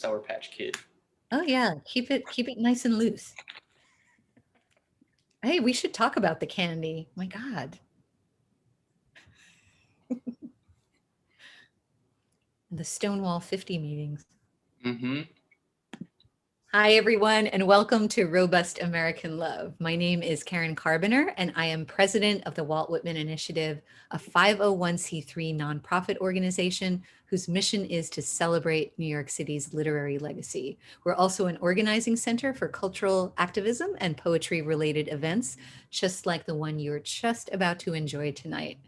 Sour Patch Kid. Oh yeah, keep it nice and loose. Hey, we should talk about the candy. My God. The Stonewall 50 meetings. Mm-hmm. Hi, everyone, and welcome to Robust American Love. My name is Karen Karbiener, and I am president of the Walt Whitman Initiative, a 501c3 nonprofit organization whose mission is to celebrate New York City's literary legacy. We're also an organizing center for cultural activism and poetry-related events, just like the one you're just about to enjoy tonight.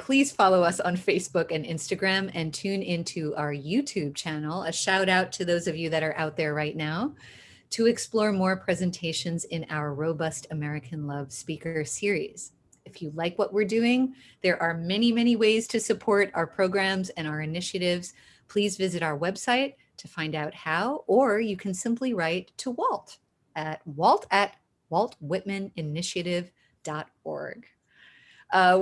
Please follow us on Facebook and Instagram and tune into our YouTube channel. A shout out to those of you that are out there right now to explore more presentations in our Robust American Love speaker series. If you like what we're doing, there are many, many ways to support our programs and our initiatives. Please visit our website to find out how, or you can simply write to Walt at waltwhitmaninitiative.org.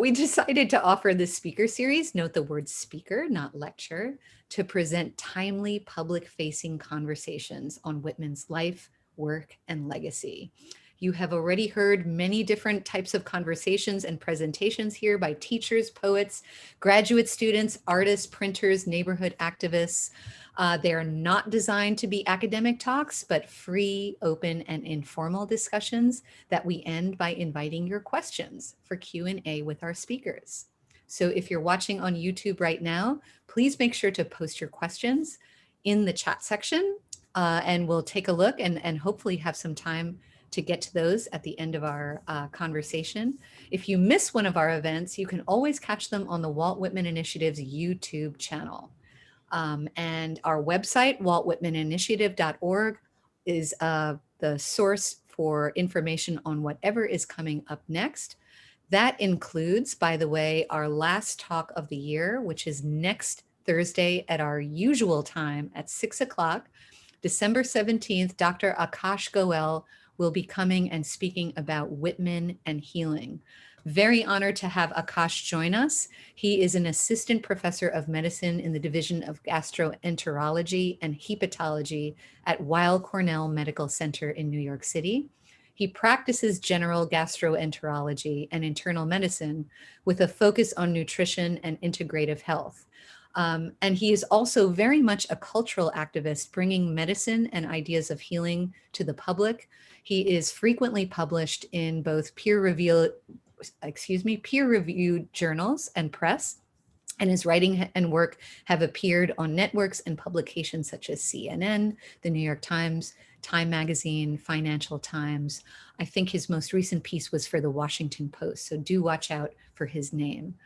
We decided to offer this speaker series, note the word speaker, not lecture, to present timely public-facing conversations on Whitman's life, work, and legacy. You have already heard many different types of conversations and presentations here by teachers, poets, graduate students, artists, printers, neighborhood activists. They are not designed to be academic talks, but free, open, and informal discussions that we end by inviting your questions for Q&A with our speakers. So if you're watching on YouTube right now, please make sure to post your questions in the chat section, and we'll take a look and hopefully have some time to get to those at the end of our conversation. If you miss one of our events, you can always catch them on the Walt Whitman Initiative's YouTube channel. And our website, waltwhitmaninitiative.org, is the source for information on whatever is coming up next. That includes, by the way, our last talk of the year, which is next Thursday at our usual time at 6 o'clock. December 17th, Dr. Akash Goel will be coming and speaking about Whitman and healing. Very honored to have Akash join us. He is an assistant professor of medicine in the Division of Gastroenterology and Hepatology at Weill Cornell Medical Center in New York City. He practices general gastroenterology and internal medicine with a focus on nutrition and integrative health. And he is also very much a cultural activist, bringing medicine and ideas of healing to the public. He is frequently published in both peer-reviewed journals and press, and his writing and work have appeared on networks and publications such as CNN, the New York Times, Time Magazine, Financial Times. I think his most recent piece was for the Washington Post, so do watch out for his name.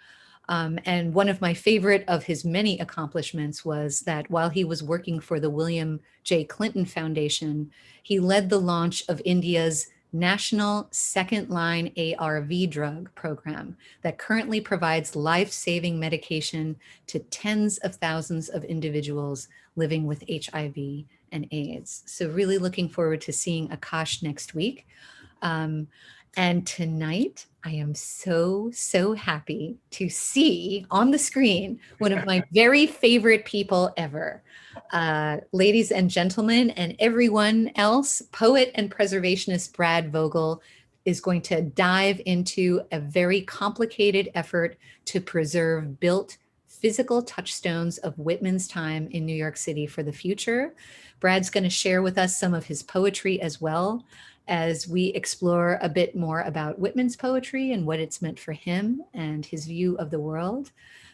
And one of my favorite of his many accomplishments was that while he was working for the William J. Clinton Foundation, he led the launch of India's National Second Line ARV drug program that currently provides life-saving medication to tens of thousands of individuals living with HIV and AIDS. So really looking forward to seeing Akash next week. And tonight, I am so happy to see on the screen one of my very favorite people ever. Ladies and gentlemen, and everyone else, poet and preservationist Brad Vogel is going to dive into a very complicated effort to preserve built physical touchstones of Whitman's time in New York City for the future. Brad's going to share with us some of his poetry as well, as we explore a bit more about Whitman's poetry and what it's meant for him and his view of the world.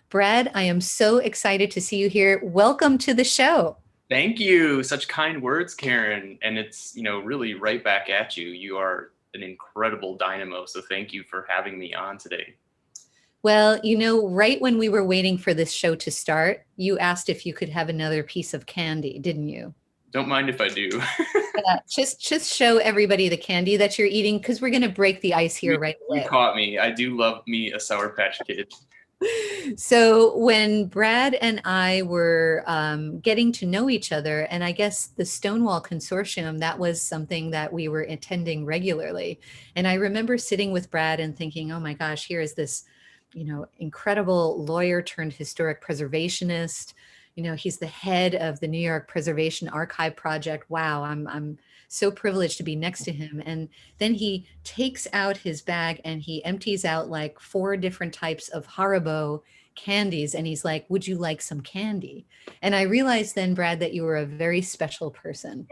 Brad, I am so excited to see you here. Welcome to the show. Thank you. Such kind words, Karen. And it's, really right back at you. You are an incredible dynamo. So thank you for having me on today. Well, right when we were waiting for this show to start, you asked if you could have another piece of candy, didn't you? Don't mind if I do. Yeah, just show everybody the candy that you're eating, because we're going to break the ice here right away. You caught me. I do love me a Sour Patch Kid. So when Brad and I were getting to know each other, and I guess the Stonewall Consortium, that was something that we were attending regularly. And I remember sitting with Brad and thinking, oh my gosh, here is this, incredible lawyer turned historic preservationist, he's the head of the New York Preservation Archive Project. Wow, I'm so privileged to be next to him. And then he takes out his bag and he empties out like 4 different types of Haribo candies. And he's like, would you like some candy? And I realized then, Brad, that you were a very special person.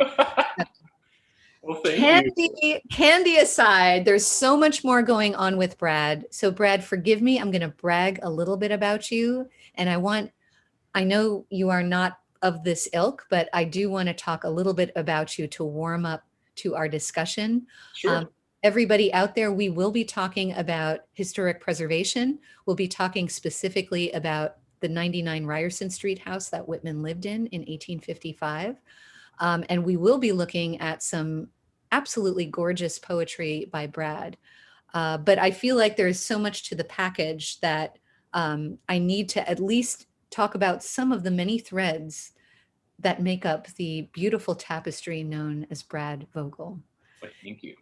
Well, thank you. Candy aside, there's so much more going on with Brad. So Brad, forgive me. I'm going to brag a little bit about you. And I know you are not of this ilk, but I do want to talk a little bit about you to warm up to our discussion. Sure. Everybody out there, we will be talking about historic preservation. We'll be talking specifically about the 99 Ryerson Street house that Whitman lived in 1855. And we will be looking at some absolutely gorgeous poetry by Brad. But I feel like there's so much to the package that I need to at least talk about some of the many threads that make up the beautiful tapestry known as Brad Vogel. Well, thank you.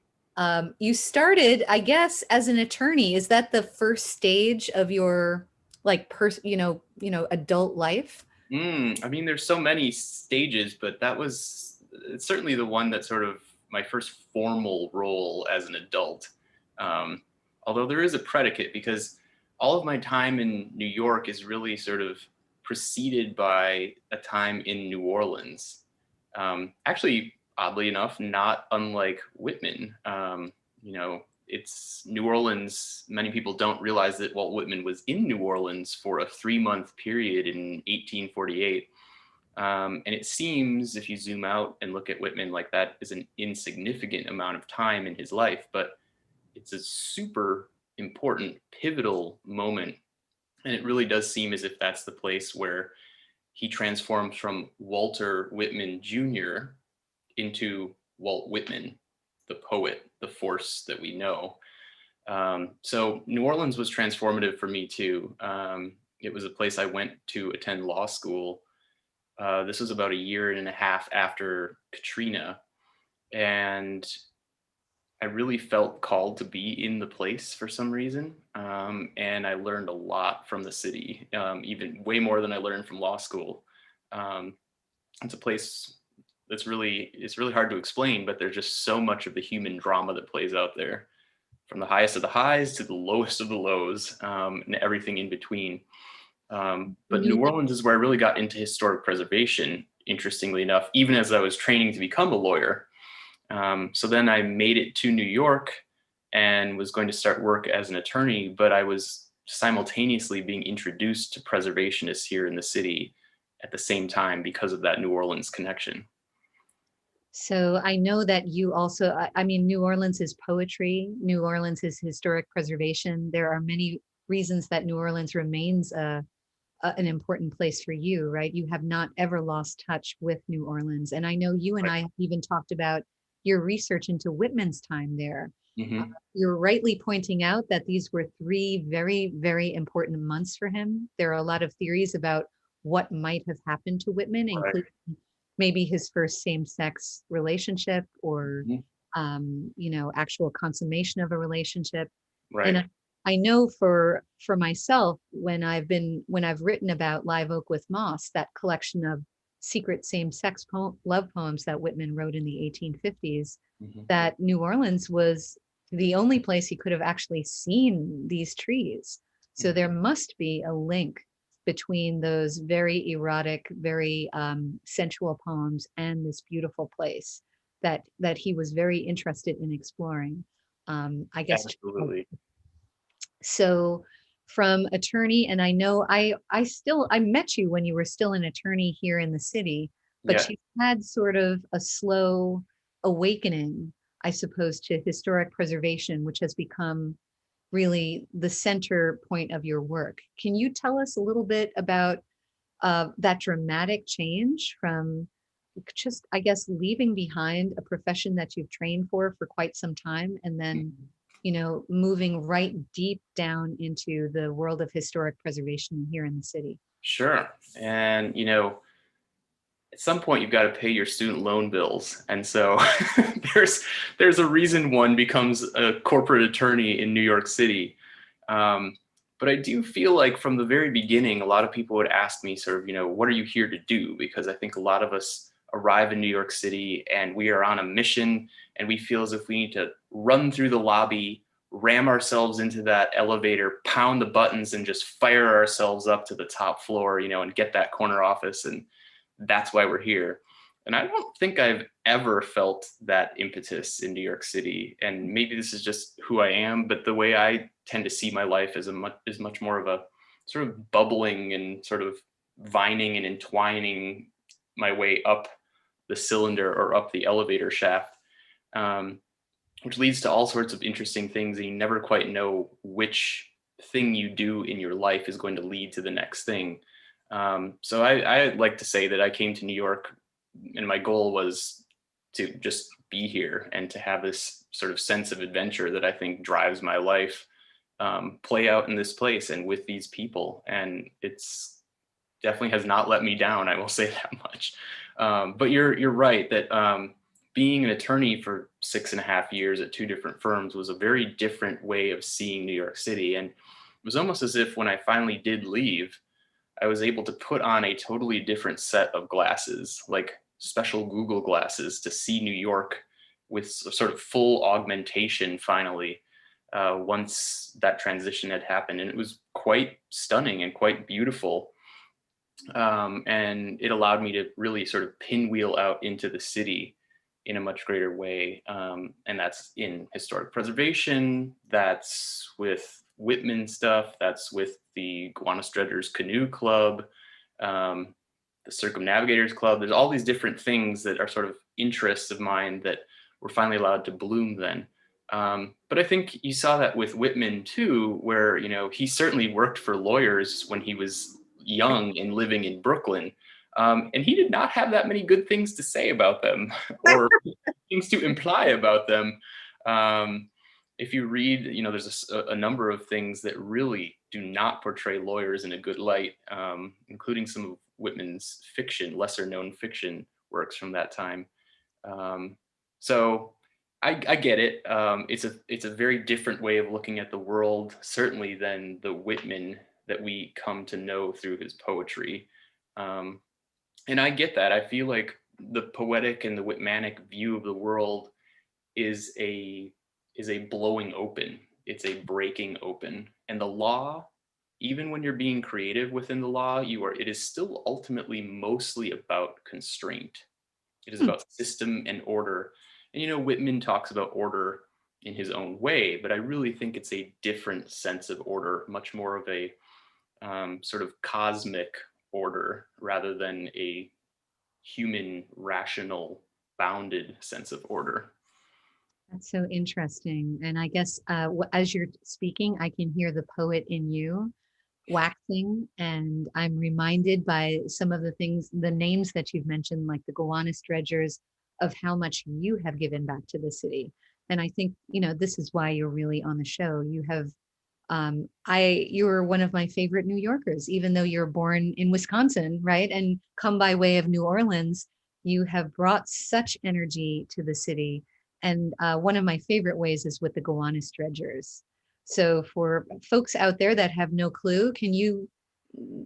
You started, I guess, as an attorney. Is that the first stage of your adult life? I mean, there's so many stages, but that was certainly the one that sort of my first formal role as an adult. Although there is a predicate, because all of my time in New York is really sort of preceded by a time in New Orleans. Actually, oddly enough, not unlike Whitman. It's New Orleans. Many people don't realize that Walt Whitman was in New Orleans for a 3-month period in 1848. And it seems, if you zoom out and look at Whitman, like that is an insignificant amount of time in his life, but it's a super important, pivotal moment. And it really does seem as if that's the place where he transforms from Walter Whitman Jr. into Walt Whitman, the poet, the force that we know. So New Orleans was transformative for me too. It was a place I went to attend law school. This was about 1.5 years after Katrina. And I really felt called to be in the place for some reason. And I learned a lot from the city, even way more than I learned from law school. It's a place it's really hard to explain, but there's just so much of the human drama that plays out there, from the highest of the highs to the lowest of the lows, and everything in between. But New Orleans is where I really got into historic preservation, interestingly enough, even as I was training to become a lawyer. So then I made it to New York and was going to start work as an attorney, but I was simultaneously being introduced to preservationists here in the city at the same time because of that New Orleans connection. So I know that you also, I mean, New Orleans is poetry. New Orleans is historic preservation. There are many reasons that New Orleans remains an important place for you, right? You have not ever lost touch with New Orleans. And I know you and I have even talked about your research into Whitman's time there. Mm-hmm. You're rightly pointing out that these were 3 very, very important months for him. There are a lot of theories about what might have happened to Whitman, including maybe his first same-sex relationship or, actual consummation of a relationship. Right. And I know for myself, when I've written about Live Oak with Moss, that collection of secret same-sex love poems that Whitman wrote in the 1850s, that New Orleans was the only place he could have actually seen these trees. So there must be a link between those very erotic, very sensual poems and this beautiful place that he was very interested in exploring. I guess. Absolutely. So from attorney, and I know I met you when you were still an attorney here in the city, but you had sort of a slow awakening, I suppose, to historic preservation, which has become really the center point of your work. Can you tell us a little bit about that dramatic change from just, I guess, leaving behind a profession that you've trained for quite some time, and then, moving right deep down into the world of historic preservation here in the city? Sure. And, at some point you've got to pay your student loan bills. And so there's a reason one becomes a corporate attorney in New York City. But But I do feel like from the very beginning, a lot of people would ask me sort of, what are you here to do? Because I think a lot of us arrive in New York City and we are on a mission and we feel as if we need to run through the lobby, ram ourselves into that elevator, pound the buttons and just fire ourselves up to the top floor, and get that corner office. And that's why we're here. And I don't think I've ever felt that impetus in New York City. And maybe this is just who I am, but the way I tend to see my life is much more of a sort of bubbling and sort of vining and entwining my way up the cylinder or up the elevator shaft, which leads to all sorts of interesting things. And you never quite know which thing you do in your life is going to lead to the next thing. So I like to say that I came to New York and my goal was to just be here and to have this sort of sense of adventure that I think drives my life play out in this place and with these people. And it's definitely has not let me down, I will say that much. But you're right that being an attorney for 6.5 years at 2 different firms was a very different way of seeing New York City. And it was almost as if when I finally did leave, I was able to put on a totally different set of glasses, like special Google glasses, to see New York with sort of full augmentation finally, once that transition had happened. And it was quite stunning and quite beautiful. And it allowed me to really sort of pinwheel out into the city in a much greater way. And that's in historic preservation, that's with Whitman stuff, that's with the Gowanus Dredgers Canoe Club, the Circumnavigators Club. There's all these different things that are sort of interests of mine that were finally allowed to bloom then. But I think you saw that with Whitman too, where, he certainly worked for lawyers when he was young and living in Brooklyn. And he did not have that many good things to say about them or things to imply about them. If you read, there's a number of things that really do not portray lawyers in a good light, including some of Whitman's fiction, lesser known fiction works from that time. So I get it. It's a very different way of looking at the world, certainly than the Whitman that we come to know through his poetry. And I get that. I feel like the poetic and the Whitmanic view of the world is a blowing open. It's a breaking open. And the law, even when you're being creative within the law, it is still ultimately mostly about constraint. It is about system and order. And Whitman talks about order in his own way, but I really think it's a different sense of order, much more of a sort of cosmic order rather than a human, rational, bounded sense of order. That's so interesting. And I guess as you're speaking, I can hear the poet in you waxing. And I'm reminded by some of the names that you've mentioned, like the Gowanus Dredgers, of how much you have given back to the city. And I think, this is why you're really on the show. You were one of my favorite New Yorkers, even though you're born in Wisconsin, right? And come by way of New Orleans, you have brought such energy to the city. And one of my favorite ways is with the Gowanus Dredgers. So for folks out there that have no clue, can you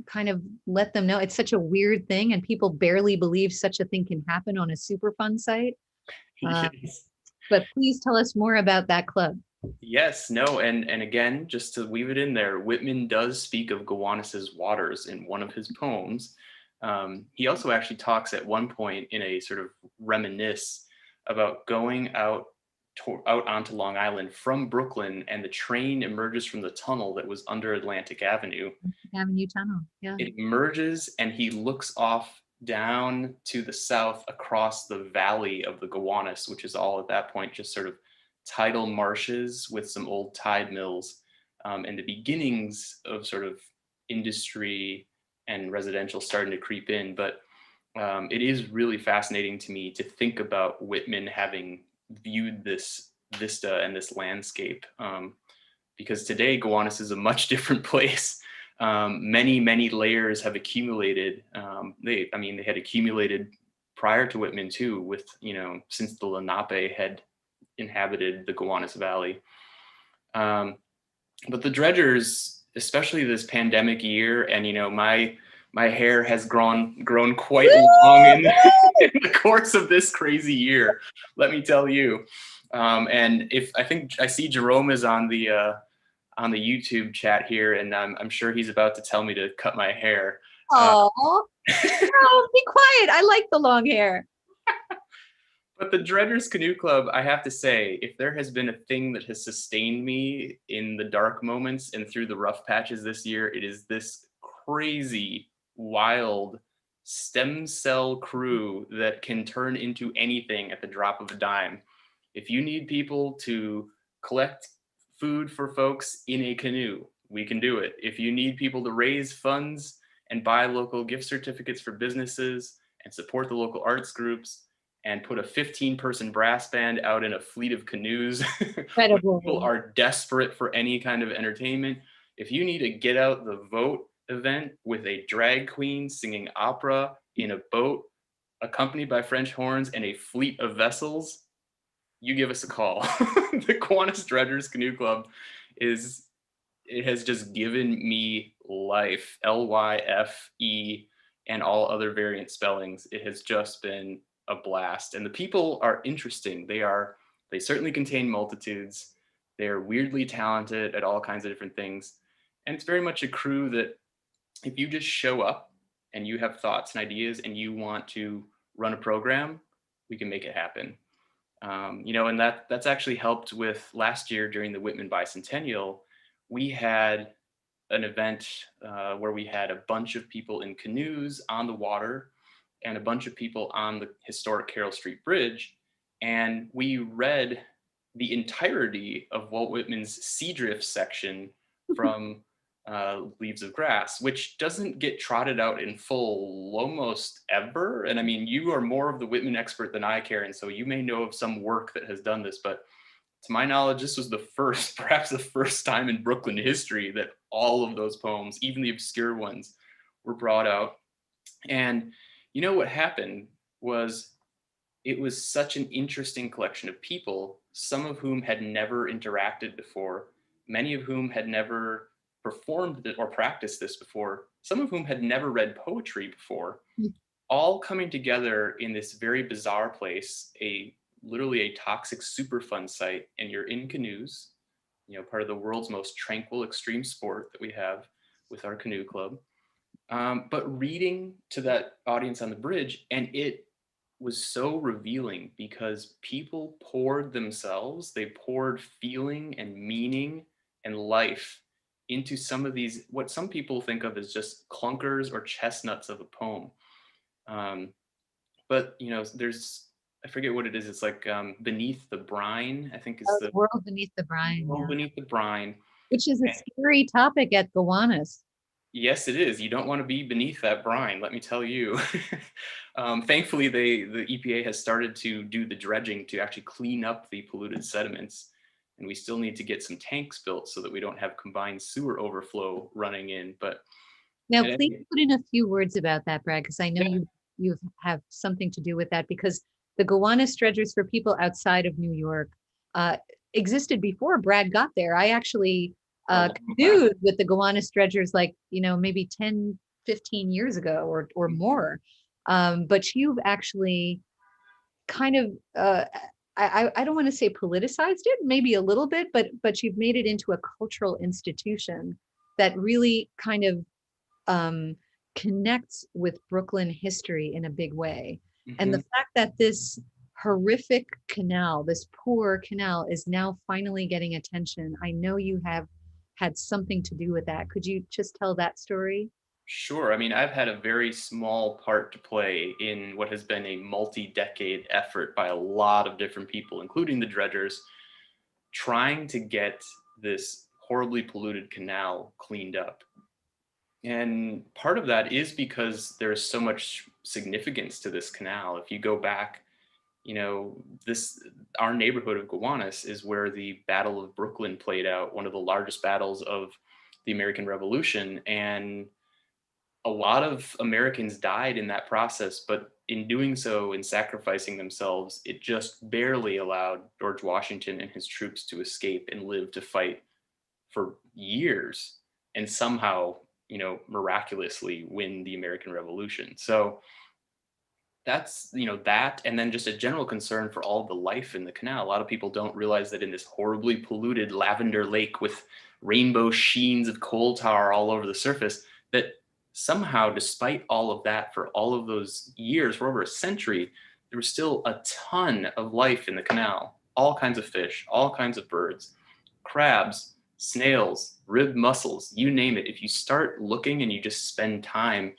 kind of let them know? It's such a weird thing and people barely believe such a thing can happen on a Superfund site. Yes. But please tell us more about that club. Yes, no, and again, just to weave it in there, Whitman does speak of Gowanus's waters in one of his poems. He also actually talks at one point in a sort of reminisce about going out onto Long Island from Brooklyn, and the train emerges from the tunnel that was under Atlantic Avenue. Avenue Tunnel, yeah. It emerges and he looks off down to the south across the valley of the Gowanus, which is all at that point just sort of tidal marshes with some old tide mills, and the beginnings of sort of industry and residential starting to creep in. But it is really fascinating to me to think about Whitman having viewed this vista and this landscape, because today Gowanus is a much different place. Many layers have accumulated. They had accumulated prior to Whitman too, with since the Lenape had inhabited the Gowanus Valley. But the Dredgers especially this pandemic year, and my hair has grown quite long in in the course of this crazy year, let me tell you. And if I think I see Jerome is on the YouTube chat here, and I'm sure he's about to tell me to cut my hair. Oh, no, be quiet. I like the long hair. But the Dredgers Canoe Club, I have to say, if there has been a thing that has sustained me in the dark moments and through the rough patches this year, it is this crazy, wild stem cell crew that can turn into anything at the drop of a dime. If you need people to collect food for folks in a canoe, we can do it. If you need people to raise funds and buy local gift certificates for businesses and support the local arts groups, and put a 15-person brass band out in a fleet of canoes when people are desperate for any kind of entertainment. If you need a get out the vote event with a drag queen singing opera in a boat accompanied by French horns and a fleet of vessels, you give us a call. The Gowanus Dredgers Canoe Club it has just given me life, LYFE, and all other variant spellings. It has just been a blast, and the people are interesting. They certainly contain multitudes. They're weirdly talented at all kinds of different things, and it's very much a crew that if you just show up and you have thoughts and ideas and you want to run a program, we can make it happen. And that's actually helped with last year during the Whitman Bicentennial. We had an event where we had a bunch of people in canoes on the water and a bunch of people on the historic Carroll Street Bridge. And we read the entirety of Walt Whitman's Sea Drift section from Leaves of Grass, which doesn't get trotted out in full almost ever. And I mean, you are more of the Whitman expert than I, Karen, so you may know of some work that has done this, but to my knowledge, this was perhaps the first time in Brooklyn history that all of those poems, even the obscure ones, were brought out. And what happened was it was such an interesting collection of people, some of whom had never interacted before, many of whom had never performed or practiced this before, some of whom had never read poetry before, all coming together in this very bizarre place, literally a toxic Superfund site, and you're in canoes, part of the world's most tranquil extreme sport that we have with our canoe club. But reading to that audience on the bridge, and it was so revealing because people poured themselves, they poured feeling and meaning and life into some of these, what some people think of as just clunkers or chestnuts of a poem. But there's, I forget what it is. It's like Beneath the Brine, I think is the World Beneath the Brine. World Beneath the Brine. Which is a scary topic at Gowanus. Yes, it is. You don't want to be beneath that brine, let me tell you. Thankfully, the EPA has started to do the dredging to actually clean up the polluted sediments. And we still need to get some tanks built so that we don't have combined sewer overflow running in. But now, please put in a few words about that, Brad, because I know you have something to do with that, because the Gowanus Dredgers, for people outside of New York, existed before Brad got there. I actually canoed with the Gowanus Dredgers maybe 10, 15 years ago or more. But you've actually kind of, I don't want to say politicized it, maybe a little bit, but you've made it into a cultural institution that really kind of connects with Brooklyn history in a big way. Mm-hmm. And the fact that this horrific canal, this poor canal, is now finally getting attention. I know you have had something to do with that. Could you just tell that story? Sure. I mean, I've had a very small part to play in what has been a multi-decade effort by a lot of different people, including the Dredgers, trying to get this horribly polluted canal cleaned up. And part of that is because there's so much significance to this canal. If you go back, our neighborhood of Gowanus is where the Battle of Brooklyn played out, one of the largest battles of the American Revolution. And a lot of Americans died in that process, but in doing so, in sacrificing themselves, it just barely allowed George Washington and his troops to escape and live to fight for years. and somehow, miraculously win the American Revolution. So that's, that, and then just a general concern for all the life in the canal. A lot of people don't realize that in this horribly polluted lavender lake with rainbow sheens of coal tar all over the surface, that somehow, despite all of that, for all of those years, for over a century, there was still a ton of life in the canal. All kinds of fish, all kinds of birds, crabs, snails, ribbed mussels, you name it. If you start looking and you just spend time,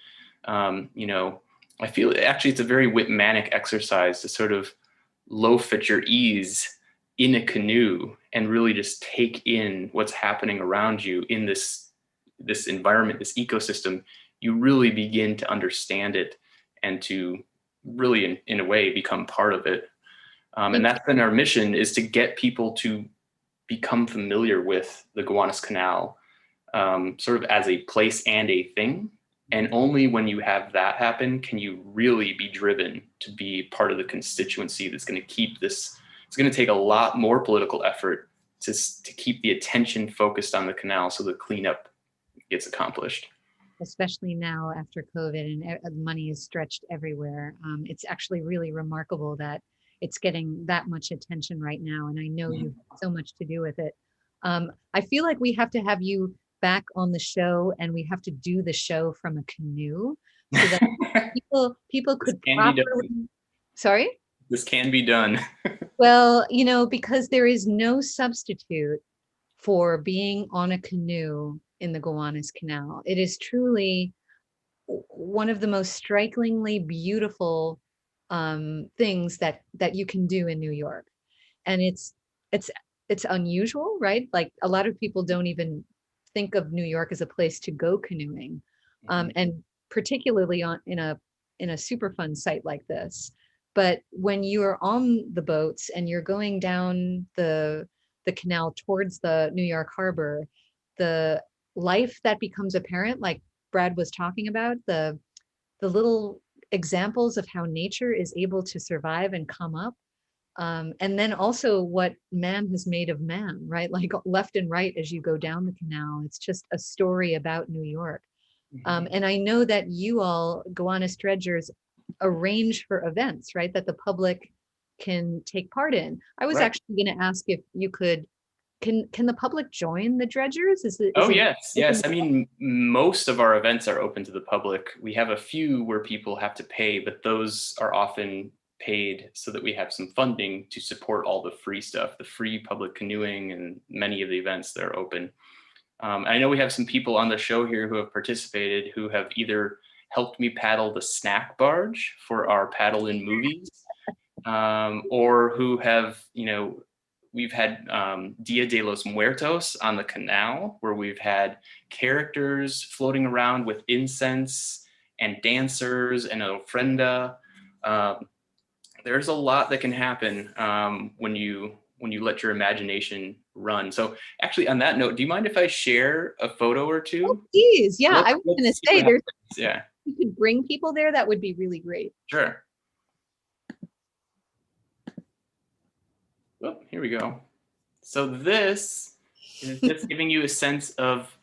I feel actually it's a very Whitmanic exercise to sort of loaf at your ease in a canoe and really just take in what's happening around you in this environment, this ecosystem. You really begin to understand it and to really, in a way, become part of it. And that's been our mission, is to get people to become familiar with the Gowanus Canal, sort of as a place and a thing. And only when you have that happen can you really be driven to be part of the constituency that's going to keep this. It's going to take a lot more political effort to keep the attention focused on the canal so the cleanup gets accomplished. Especially now after COVID and money is stretched everywhere. It's actually really remarkable that it's getting that much attention right now. And I know you have so much to do with it. I feel like we have to have you back on the show, and we have to do the show from a canoe so that people could properly. Sorry? This can be done. Well, because there is no substitute for being on a canoe in the Gowanus Canal. It is truly one of the most strikingly beautiful things that you can do in New York. And it's unusual, right? Like a lot of people don't even think of New York as a place to go canoeing, and particularly in a super fun site like this. But when you are on the boats and you're going down the canal towards the New York harbor, the life that becomes apparent, like Brad was talking about, the little examples of how nature is able to survive and come up. And then also what man has made of man, right? Like left and right as you go down the canal. It's just a story about New York. And I know that you all, Gowanus Dredgers, arrange for events, right? That the public can take part in. I was actually going to ask if you could, can the public join the dredgers? Yes. I mean, most of our events are open to the public. We have a few where people have to pay, but those are often paid so that we have some funding to support all the free stuff, the free public canoeing and many of the events that are open. I know we have some people on the show here who have participated, who have either helped me paddle the snack barge for our paddle in movies, or who have, we've had Dia de los Muertos on the canal, where we've had characters floating around with incense and dancers and an ofrenda. There's a lot that can happen when you let your imagination run. So actually, on that note, do you mind if I share a photo or two? Oh, please. Yeah, I was going to say you could bring people there. That would be really great. Sure. Well, here we go. So this is just giving you a sense of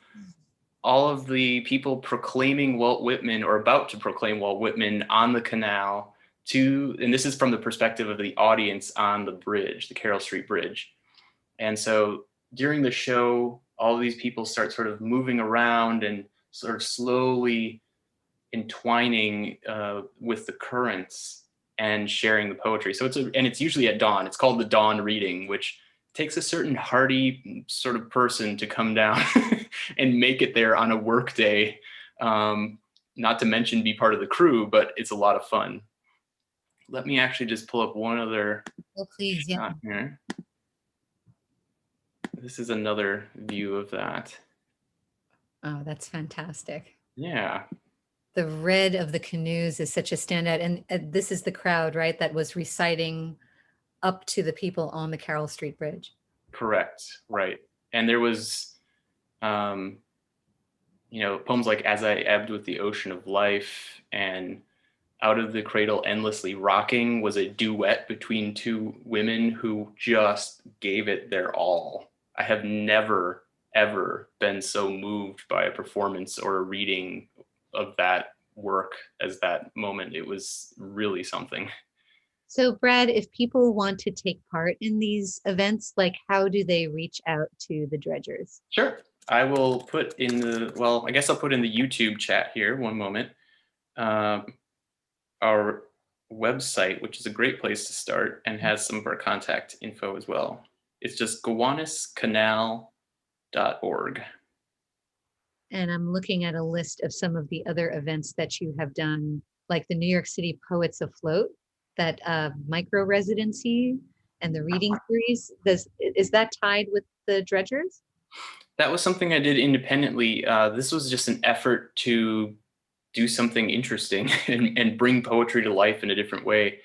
all of the people proclaiming Walt Whitman, or about to proclaim Walt Whitman, on the canal. And this is from the perspective of the audience on the bridge, the Carroll Street Bridge. And so during the show, all of these people start sort of moving around and sort of slowly entwining with the currents and sharing the poetry. So it's usually at dawn. It's called the dawn reading, which takes a certain hardy sort of person to come down and make it there on a work day. Not to mention be part of the crew, but it's a lot of fun. Let me actually just pull up one other shot here. This is another view of that. Oh, that's fantastic. Yeah. The red of the canoes is such a standout. And this is the crowd, right, that was reciting up to the people on the Carroll Street Bridge. Correct. Right. And there was, poems like As I Ebbed with the Ocean of Life and Out of the Cradle Endlessly Rocking was a duet between two women who just gave it their all. I have never, ever been so moved by a performance or a reading of that work as that moment. It was really something. So, Brad, if people want to take part in these events, like how do they reach out to the dredgers? Sure. I will put in the, well, I guess I'll put in the YouTube chat here, one moment. Our website, which is a great place to start and has some of our contact info as well. It's just gowanuscanal.org. And I'm looking at a list of some of the other events that you have done, like the New York City Poets Afloat, that micro-residency and the reading series. Is that tied with the dredgers? That was something I did independently. This was just an effort to do something interesting and bring poetry to life in a different way.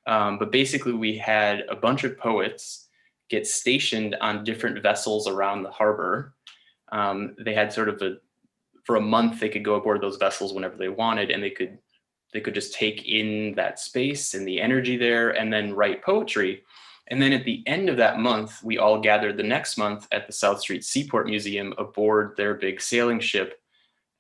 But basically, we had a bunch of poets get stationed on different vessels around the harbor. They had sort of for a month, they could go aboard those vessels whenever they wanted, and they could just take in that space and the energy there and then write poetry. And then at the end of that month, we all gathered the next month at the South Street Seaport Museum aboard their big sailing ship,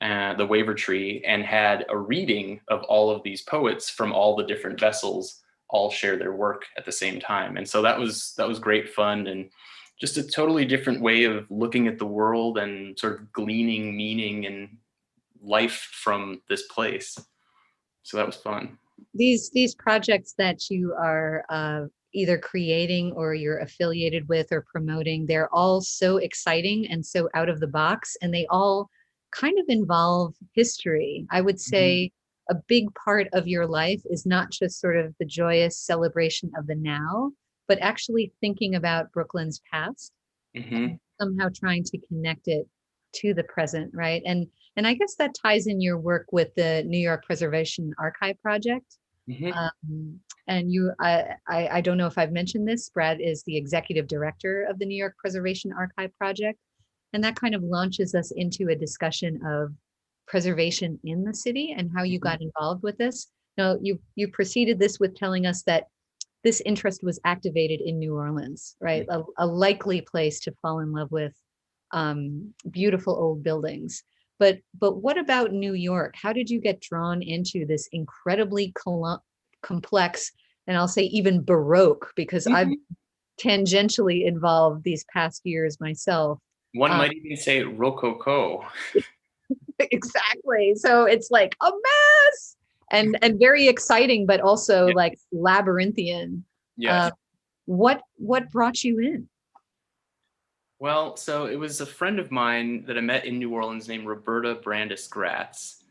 the Wavertree, and had a reading of all of these poets from all the different vessels all share their work at the same time. And so that was great fun, and just a totally different way of looking at the world and sort of gleaning meaning and life from this place. So that was fun. These projects that you are either creating or you're affiliated with or promoting, they're all so exciting and so out of the box, and they all kind of involve history. I would say a big part of your life is not just sort of the joyous celebration of the now, but actually thinking about Brooklyn's past and somehow trying to connect it to the present, right? And I guess that ties in your work with the New York Preservation Archive Project. And I don't know if I've mentioned this, Brad is the executive director of the New York Preservation Archive Project. And that kind of launches us into a discussion of preservation in the city and how you got involved with this. Now, you preceded this with telling us that this interest was activated in New Orleans, right? A likely place to fall in love with beautiful old buildings. But what about New York? How did you get drawn into this incredibly complex, and I'll say even Baroque, because I've tangentially involved these past years myself. One might even say Rococo. Exactly. So it's like a mess and very exciting, but also like labyrinthian. Yes. What brought you in? Well, so it was a friend of mine that I met in New Orleans named Roberta Brandis Gratz,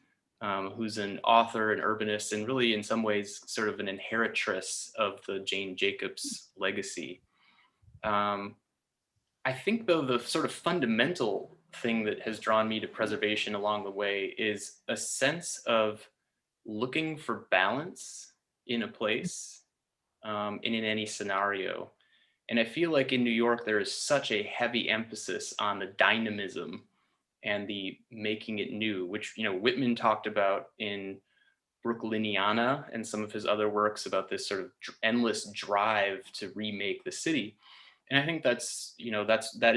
who's an author and urbanist, and really in some ways sort of an inheritress of the Jane Jacobs legacy. I think, though, the sort of fundamental thing that has drawn me to preservation along the way is a sense of looking for balance in a place and in any scenario. And I feel like in New York, there is such a heavy emphasis on the dynamism and the making it new, which, Whitman talked about in Brooklyniana and some of his other works about this sort of endless drive to remake the city. And I think that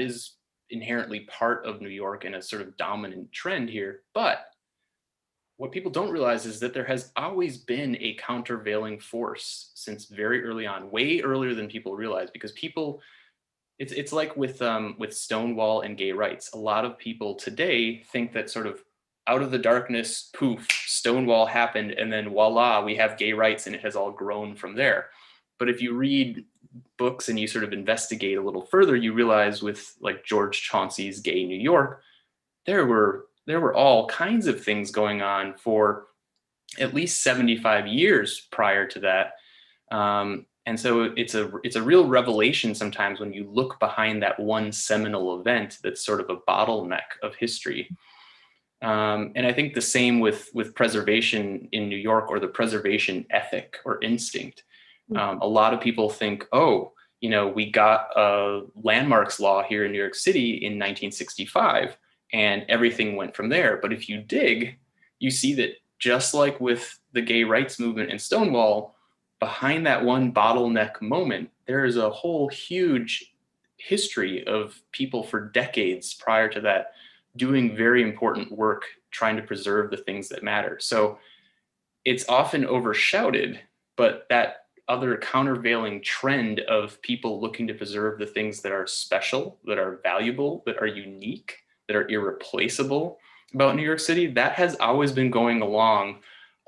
is inherently part of New York and a sort of dominant trend here. But what people don't realize is that there has always been a countervailing force since very early on, way earlier than people realize, because it's like with Stonewall and gay rights. A lot of people today think that sort of out of the darkness, poof, Stonewall happened, and then voila, we have gay rights, and it has all grown from there. But if you read books and you sort of investigate a little further, you realize with like George Chauncey's Gay New York, there were all kinds of things going on for at least 75 years prior to that. And so it's a real revelation sometimes when you look behind that one seminal event that's sort of a bottleneck of history. And I think the same with preservation in New York, or the preservation ethic or instinct. A lot of people think, we got a landmarks law here in New York City in 1965, and everything went from there. But if you dig, you see that just like with the gay rights movement and Stonewall, behind that one bottleneck moment, there is a whole huge history of people for decades prior to that doing very important work trying to preserve the things that matter. So it's often overshouted, but that other countervailing trend of people looking to preserve the things that are special, that are valuable, that are unique, that are irreplaceable about New York City, that has always been going along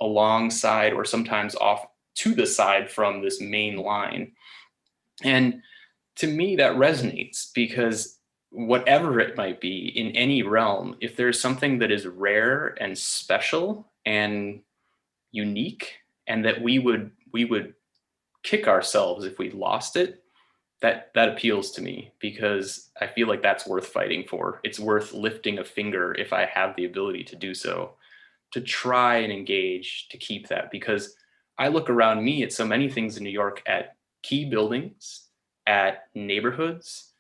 alongside or sometimes off to the side from this main line. And to me, that resonates because whatever it might be in any realm, if there's something that is rare and special and unique, and that we would kick ourselves if we lost it, that appeals to me, because I feel like that's worth fighting for. It's worth lifting a finger if I have the ability to do so, to try and engage to keep that, because I look around me at so many things in New York, at key buildings, at neighborhoods,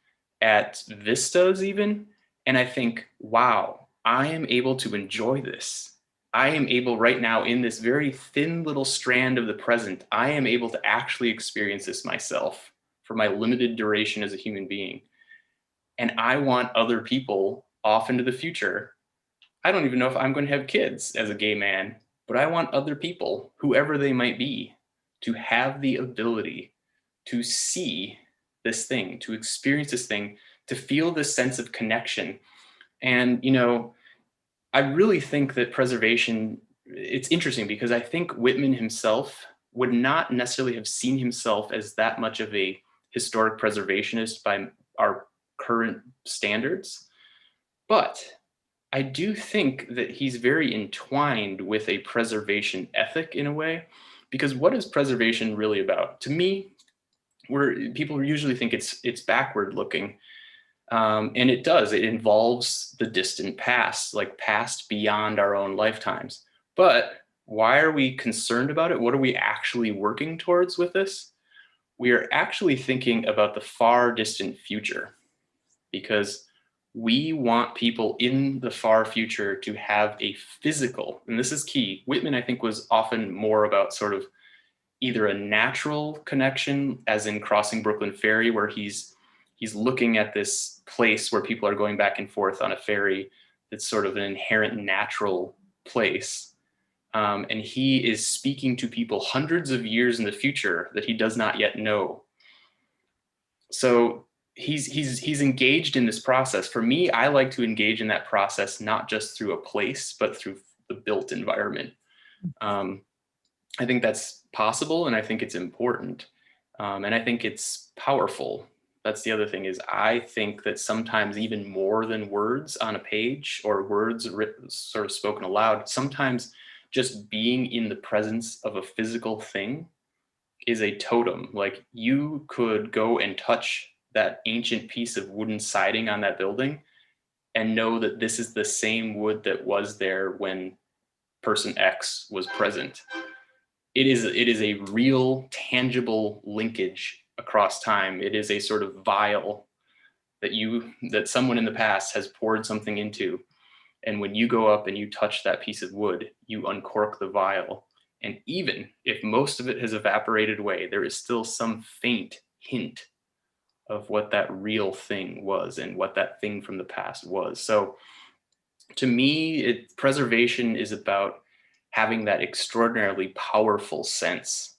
at vistas even, and I think, wow, I am able to enjoy this. I am able right now, in this very thin little strand of the present, I am able to actually experience this myself for my limited duration as a human being. And I want other people off into the future. I don't even know if I'm going to have kids as a gay man, but I want other people, whoever they might be, to have the ability to see this thing, to experience this thing, to feel this sense of connection. And, you know, I really think that preservation, it's interesting because I think Whitman himself would not necessarily have seen himself as that much of a historic preservationist by our current standards. But I do think that he's very entwined with a preservation ethic in a way, because what is preservation really about? To me, people usually think it's backward looking. And it does, it involves the distant past, like past beyond our own lifetimes. But why are we concerned about it? What are we actually working towards with this? We are actually thinking about the far distant future, because we want people in the far future to have a physical, and this is key. Whitman, I think, was often more about sort of either a natural connection, as in Crossing Brooklyn Ferry, where he's looking at this place where people are going back and forth on a ferry that's sort of an inherent natural place. And he is speaking to people hundreds of years in the future that he does not yet know. So he's engaged in this process. For me, I like to engage in that process, not just through a place, but through the built environment. I think that's possible, and I think it's important. And I think it's powerful. That's the other thing, is I think that sometimes even more than words on a page or words written, sort of spoken aloud, sometimes just being in the presence of a physical thing is a totem. Like, you could go and touch that ancient piece of wooden siding on that building and know that this is the same wood that was there when person X was present. It is a real tangible linkage across time. It is a sort of vial that someone in the past has poured something into. And when you go up and you touch that piece of wood, you uncork the vial. And even if most of it has evaporated away, there is still some faint hint of what that real thing was and what that thing from the past was. So to me, preservation is about having that extraordinarily powerful sense.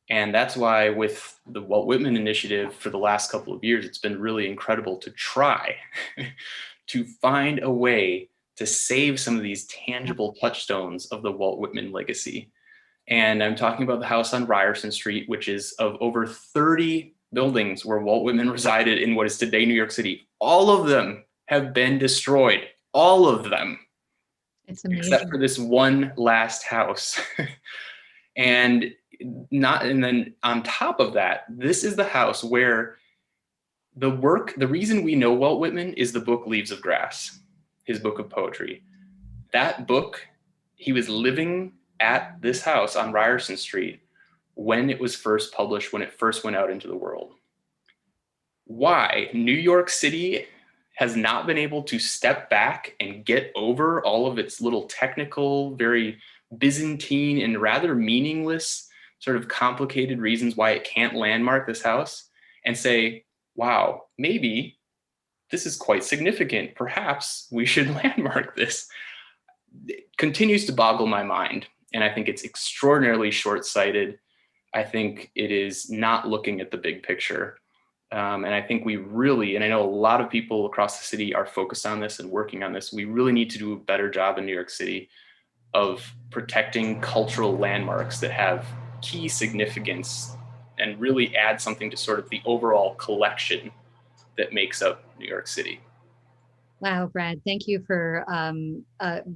And that's why with the Walt Whitman Initiative for the last couple of years, it's been really incredible to try to find a way to save some of these tangible touchstones of the Walt Whitman legacy. And I'm talking about the house on Ryerson Street, which is of over 30 buildings where Walt Whitman resided in what is today New York City. All of them have been destroyed. All of them. It's amazing. Except for this one last house. And then on top of that, this is the house where the reason we know Walt Whitman is the book Leaves of Grass, his book of poetry. That book, he was living at this house on Ryerson Street when it was first published, when it first went out into the world. Why New York City has not been able to step back and get over all of its little technical, very Byzantine and rather meaningless, sort of complicated reasons why it can't landmark this house and say, wow, maybe this is quite significant. Perhaps we should landmark this. It continues to boggle my mind. And I think it's extraordinarily short-sighted. I think it is not looking at the big picture. And I think we really, and I know a lot of people across the city are focused on this and working on this. We really need to do a better job in New York City of protecting cultural landmarks that have key significance and really add something to sort of the overall collection that makes up New York City. Wow, Brad, thank you for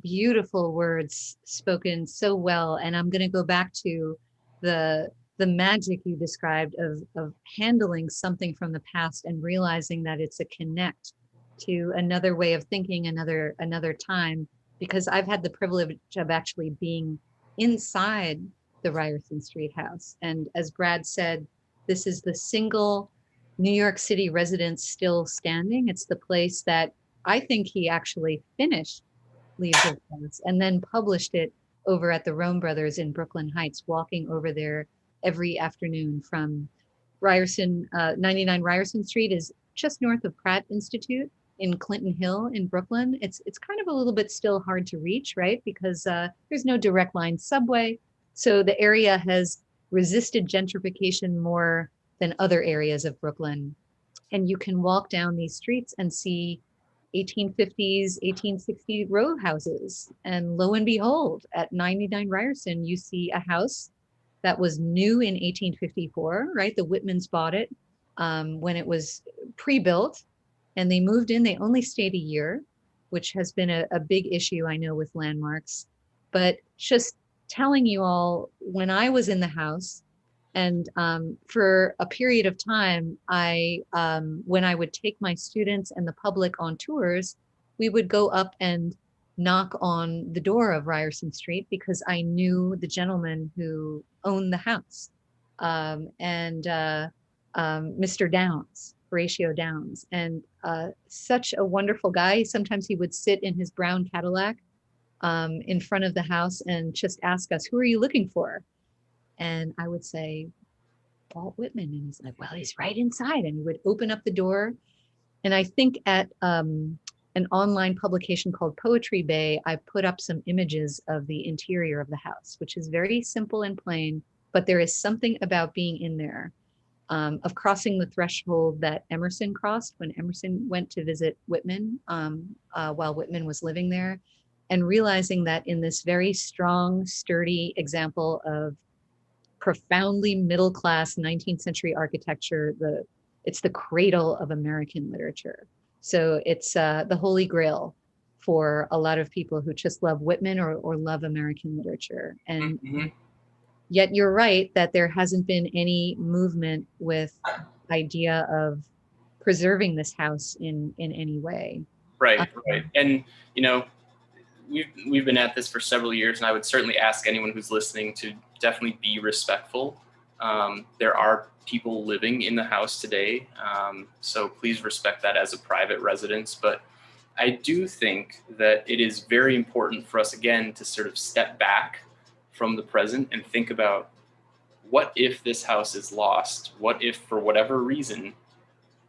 beautiful words spoken so well. And I'm going to go back to the magic you described of handling something from the past and realizing that it's a connect to another way of thinking, another time. Because I've had the privilege of actually being inside the Ryerson Street house, and as Brad said, this is the single New York City residence still standing. It's the place that I think he actually finished Leaves of Grass and then published it over at the Rome Brothers in Brooklyn Heights, walking over there every afternoon from Ryerson. 99 Ryerson Street is just north of Pratt Institute in Clinton Hill in Brooklyn. It's kind of a little bit still hard to reach, right? Because there's no direct line subway. So the area has resisted gentrification more than other areas of Brooklyn. And you can walk down these streets and see 1850s, 1860 row houses. And lo and behold, at 99 Ryerson, you see a house that was new in 1854, right? The Whitmans bought it when it was pre-built, and they moved in. They only stayed a year, which has been a big issue, I know, with landmarks. But just telling you all, when I was in the house, and for a period of time, when I would take my students and the public on tours, we would go up and knock on the door of Ryerson Street because I knew the gentleman who owned the house, Mr. Downs, Horatio Downs, and such a wonderful guy. Sometimes he would sit in his brown Cadillac in front of the house and just ask us, "Who are you looking for?" And I would say, "Walt Whitman." And he's like, "Well, he's right inside." And he would open up the door. And I think at an online publication called Poetry Bay, I put up some images of the interior of the house, which is very simple and plain, but there is something about being in there, of crossing the threshold that Emerson crossed when Emerson went to visit Whitman while Whitman was living there, and realizing that in this very strong, sturdy example of profoundly middle-class 19th century architecture, it's the cradle of American literature. So it's the holy grail for a lot of people who just love Whitman or love American literature. And yet you're right that there hasn't been any movement with idea of preserving this house in any way. Right. And, you know, we've been at this for several years, and I would certainly ask anyone who's listening to definitely be respectful. There are people living in the house today, so please respect that as a private residence. But I do think that it is very important for us, again, to sort of step back from the present and think about, what if this house is lost? What if, for whatever reason,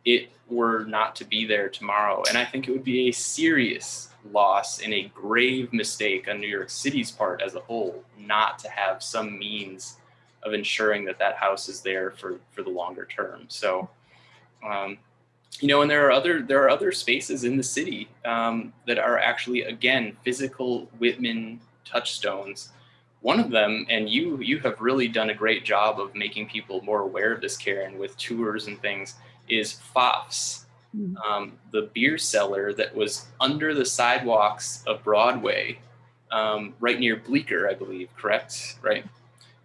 it were not to be there tomorrow? And I think it would be a serious loss and a grave mistake on New York City's part as a whole not to have some means of ensuring that that house is there for the longer term. So, you know, and there are other spaces in the city that are actually, again, physical Whitman touchstones. One of them, and you have really done a great job of making people more aware of this, Karen, with tours and things, is Pfaff's, the beer cellar that was under the sidewalks of Broadway, right near Bleecker, I believe, correct? Right.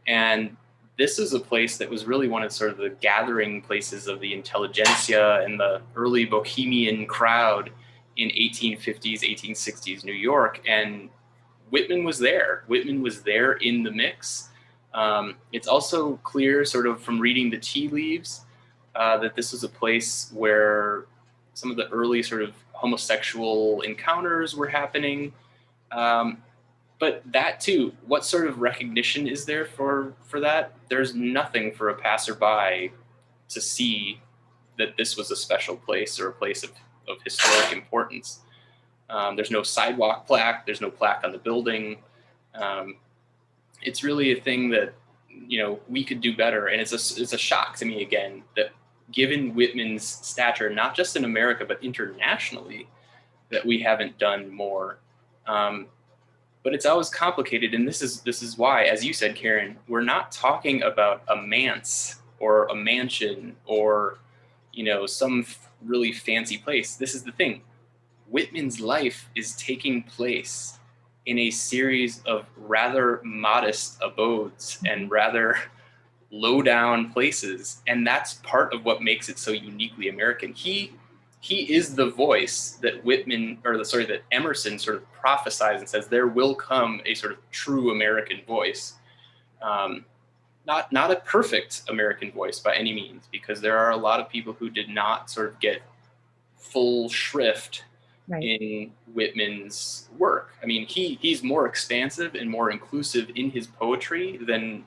And this is a place that was really one of sort of the gathering places of the intelligentsia and the early bohemian crowd in 1850s, 1860s New York. And Whitman was there. Whitman was there in the mix. It's also clear, sort of from reading the tea leaves, that this was a place where some of the early sort of homosexual encounters were happening. But that too, what sort of recognition is there for that? There's nothing for a passerby to see that this was a special place or a place of historic importance. There's no sidewalk plaque. There's no plaque on the building. It's really a thing that, we could do better. And it's a shock to me, again, that given Whitman's stature, not just in America, but internationally, that we haven't done more. But it's always complicated. And this is why, as you said, Karen, we're not talking about a manse or a mansion or, some really fancy place. This is the thing. Whitman's life is taking place in a series of rather modest abodes and rather low down places. And that's part of what makes it so uniquely American. He is the voice that that Emerson sort of prophesies and says, there will come a sort of true American voice. Not a perfect American voice by any means, because there are a lot of people who did not sort of get full shrift in Whitman's work. I mean, he's more expansive and more inclusive in his poetry than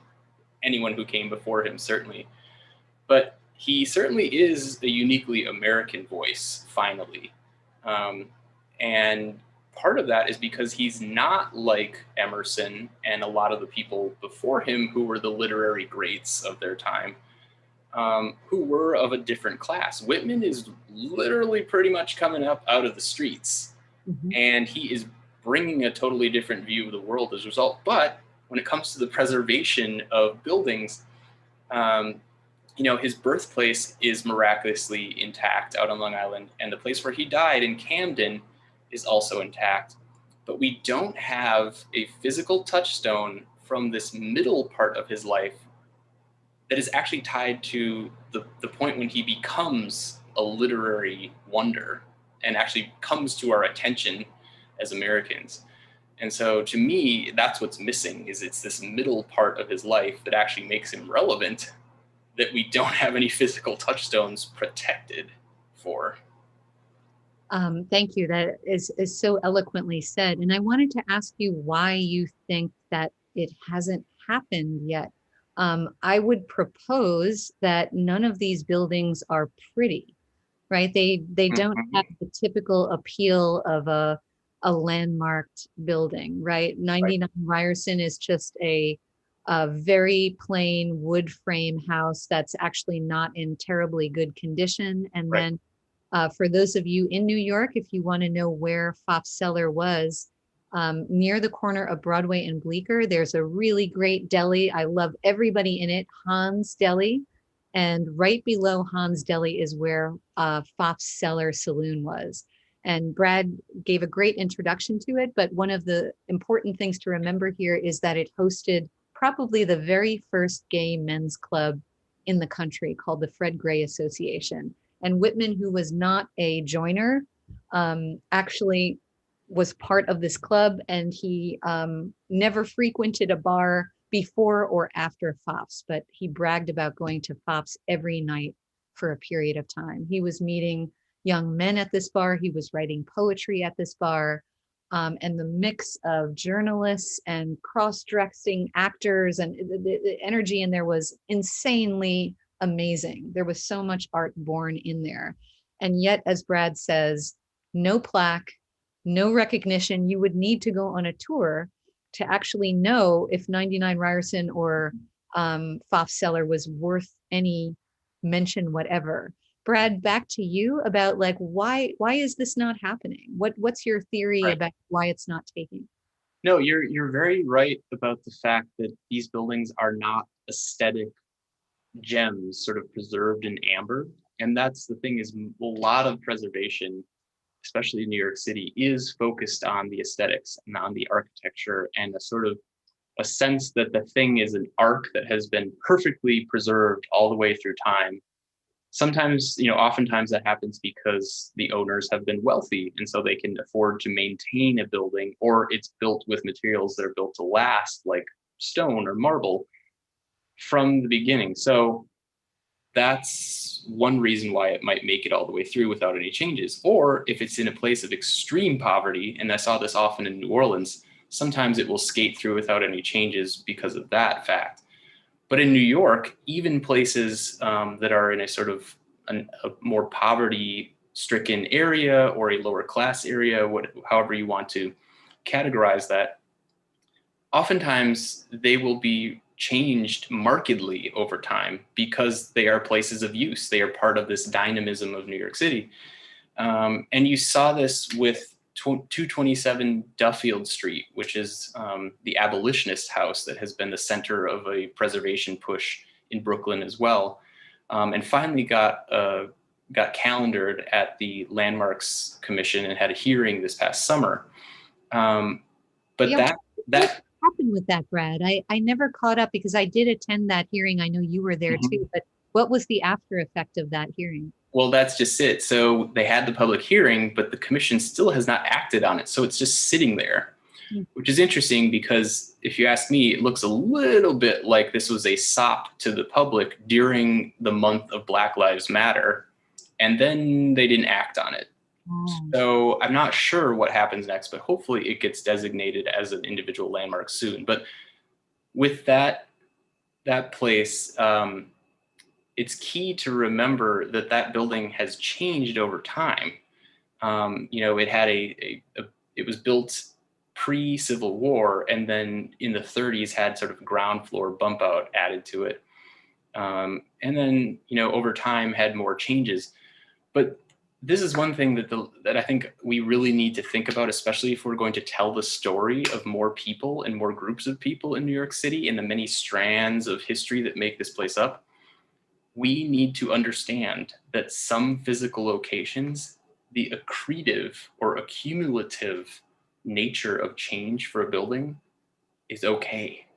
anyone who came before him, certainly. But he certainly is a uniquely American voice, finally. And part of that is because he's not like Emerson and a lot of the people before him who were the literary greats of their time, who were of a different class. Whitman is literally pretty much coming up out of the streets, and he is bringing a totally different view of the world as a result. But when it comes to the preservation of buildings, his birthplace is miraculously intact out on Long Island, and the place where he died in Camden is also intact. But we don't have a physical touchstone from this middle part of his life that is actually tied to the point when he becomes a literary wonder and actually comes to our attention as Americans. And so to me, that's what's missing, is it's this middle part of his life that actually makes him relevant, that we don't have any physical touchstones protected for. Thank you. That is so eloquently said. And I wanted to ask you why you think that it hasn't happened yet. I would propose that none of these buildings are pretty, right? They don't have the typical appeal of a landmarked building, right? 99 Ryerson is just a very plain wood frame house that's actually not in terribly good condition. And then for those of you in New York, if you want to know where Pfaff's Cellar was, near the corner of Broadway and Bleecker, there's a really great deli. I love everybody in it, Hans Deli. And right below Hans Deli is where Pfaff's Cellar Saloon was. And Brad gave a great introduction to it. But one of the important things to remember here is that it hosted probably the very first gay men's club in the country, called the Fred Gray Association. And Whitman, who was not a joiner, actually was part of this club, and he never frequented a bar before or after Pfaff's, but he bragged about going to Pfaff's every night for a period of time. He was meeting young men at this bar. He was writing poetry at this bar. And the mix of journalists and cross-dressing actors and the energy in there was insanely amazing. There was so much art born in there. And yet, as Brad says, no plaque, no recognition. You would need to go on a tour to actually know if 99 Ryerson or Pfaff's Cellar was worth any mention whatever. Brad, back to you about like why is this not happening? What's your theory about why it's not taking? No, you're very right about the fact that these buildings are not aesthetic gems sort of preserved in amber. And that's the thing, is a lot of preservation, especially in New York City, is focused on the aesthetics and on the architecture and a sort of a sense that the thing is an arc that has been perfectly preserved all the way through time. Sometimes, oftentimes that happens because the owners have been wealthy and so they can afford to maintain a building, or it's built with materials that are built to last, like stone or marble, from the beginning. So that's one reason why it might make it all the way through without any changes. Or if it's in a place of extreme poverty, and I saw this often in New Orleans, sometimes it will skate through without any changes because of that fact. But in New York, even places that are in a sort of a more poverty-stricken area or a lower class area, however you want to categorize that, oftentimes they will be changed markedly over time because they are places of use. They are part of this dynamism of New York City. And you saw this with 227 Duffield Street, which is the abolitionist house that has been the center of a preservation push in Brooklyn as well, and finally got calendared at the Landmarks Commission and had a hearing this past summer. But Yeah, that what happened with that, Brad? I never caught up because I did attend that hearing. I know you were there too, but what was the after effect of that hearing? Well, that's just it. So they had the public hearing, but the commission still has not acted on it. So it's just sitting there, which is interesting because if you ask me, it looks a little bit like this was a sop to the public during the month of Black Lives Matter, and then they didn't act on it. So I'm not sure what happens next, but hopefully it gets designated as an individual landmark soon. But with that place, it's key to remember that that building has changed over time. It had it was built pre-Civil War, and then in the 30s had sort of ground floor bump out added to it. And then, over time had more changes. But this is one thing that I think we really need to think about, especially if we're going to tell the story of more people and more groups of people in New York City and the many strands of history that make this place up. We need to understand that some physical locations, the accretive or accumulative nature of change for a building is okay.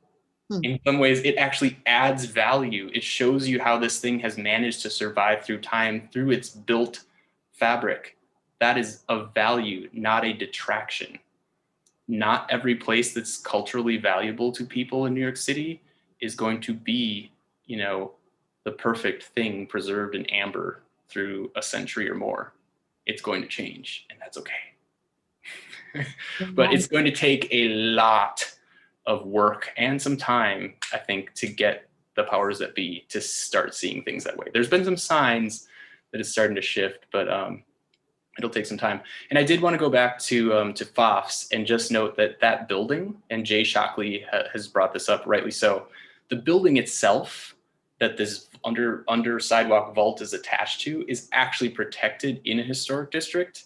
In some ways, it actually adds value. It shows you how this thing has managed to survive through time, through its built fabric. That is of value, not a detraction. Not every place that's culturally valuable to people in New York City is going to be, the perfect thing preserved in amber through a century or more. It's going to change, and that's okay. But it's going to take a lot of work and some time, I think, to get the powers that be to start seeing things that way. There's been some signs that it's starting to shift, but it'll take some time. And I did want to go back to Pfaff's and just note that building, and Jay Shockley has brought this up, rightly so, the building itself that this under sidewalk vault is attached to is actually protected in a historic district.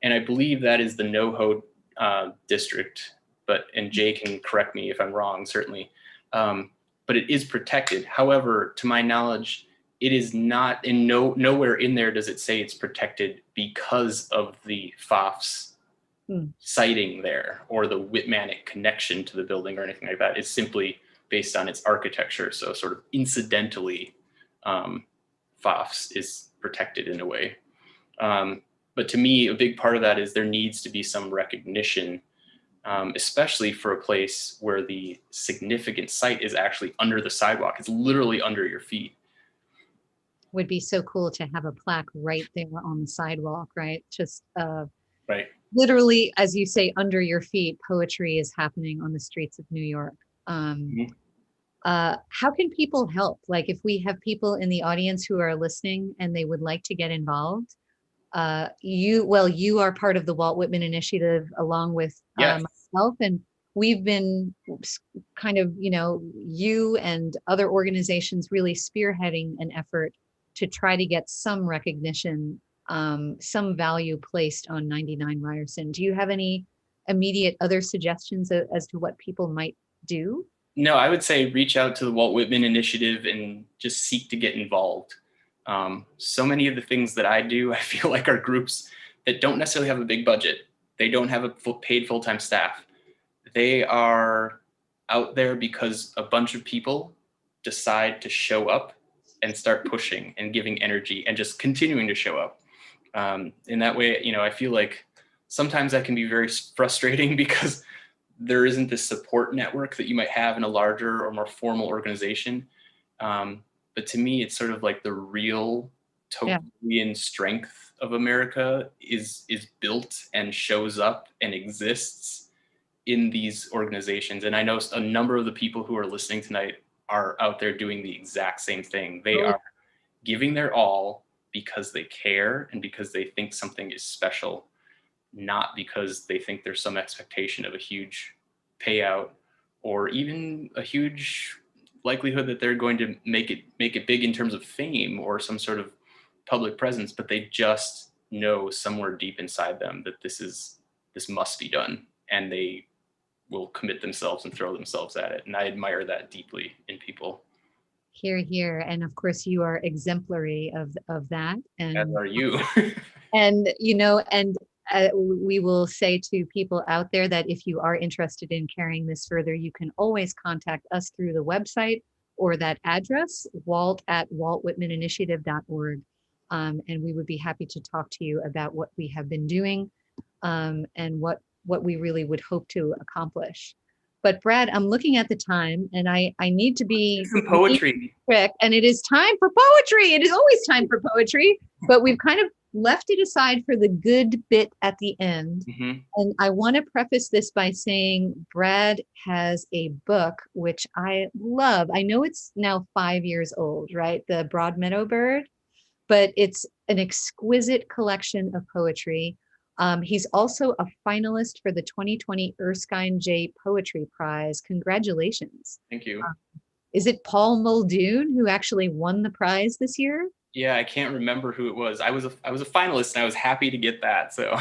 And I believe that is the NoHo district, and Jay can correct me if I'm wrong, certainly. But it is protected. However, to my knowledge, it is not, nowhere in there does it say it's protected because of the Pfaff's sighting there or the Whitmanic connection to the building or anything like that. It's simply based on its architecture. So sort of incidentally, Pfaff's is protected in a way. But to me, a big part of that is there needs to be some recognition, especially for a place where the significant site is actually under the sidewalk. It's literally under your feet. Would be so cool to have a plaque right there on the sidewalk, right? Just right. Literally, as you say, under your feet, poetry is happening on the streets of New York. How can people help? Like if we have people in the audience who are listening and they would like to get involved, you are part of the Walt Whitman Initiative along with myself, and we've been kind of, you and other organizations really spearheading an effort to try to get some recognition, some value placed on 99 Ryerson. Do you have any immediate other suggestions as to what people might do? No, I would say reach out to the Walt Whitman Initiative and just seek to get involved. So many of the things that I do, I feel like are groups that don't necessarily have a big budget. They don't have a paid full-time staff. They are out there because a bunch of people decide to show up and start pushing and giving energy and just continuing to show up. In that way, I feel like sometimes that can be very frustrating because there isn't this support network that you might have in a larger or more formal organization. But to me, it's sort of like the real Tocquevian strength of America is built and shows up and exists in these organizations. And I know a number of the people who are listening tonight are out there doing the exact same thing. They are giving their all because they care and because they think something is special, not because they think there's some expectation of a huge payout or even a huge likelihood that they're going to make it big in terms of fame or some sort of public presence, but they just know somewhere deep inside them that this must be done, and they will commit themselves and throw themselves at it. And I admire that deeply in people. Here, here. And of course, you are exemplary of that. As And are you. we will say to people out there that if you are interested in carrying this further, you can always contact us through the website or that address, walt@waltwhitmaninitiative.org. And we would be happy to talk to you about what we have been doing, and what we really would hope to accomplish. But Brad, I'm looking at the time, and I need to be some poetry. Quick, and it is time for poetry. It is always time for poetry, but we've kind of left it aside for the good bit at the end. Mm-hmm. And I want to preface this by saying Brad has a book which I love. I know it's now 5 years old, right? The Broad Meadow Bird, but it's an exquisite collection of poetry. He's also a finalist for the 2020 Erskine J Poetry Prize. Congratulations. Thank you. Is it Paul Muldoon who actually won the prize this year? Yeah, I can't remember who it was. I was a finalist, and I was happy to get that. So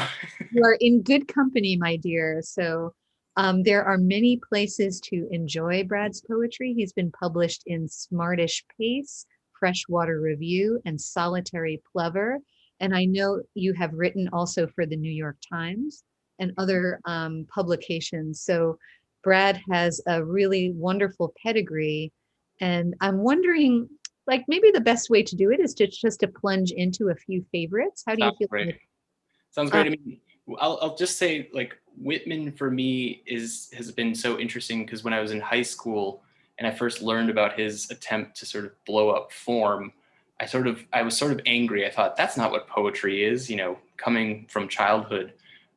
you are in good company, my dear. So there are many places to enjoy Brad's poetry. He's been published in Smartish Pace, Freshwater Review, and Solitary Plover. And I know you have written also for the New York Times and other publications. So Brad has a really wonderful pedigree. And I'm wondering, like, maybe the best way to do it is just to plunge into a few favorites. How do you feel? Great. Sounds great. I mean, I'll just say, like, Whitman for me has been so interesting because when I was in high school and I first learned about his attempt to sort of blow up form, I was sort of angry. I thought, that's not what poetry is, coming from childhood.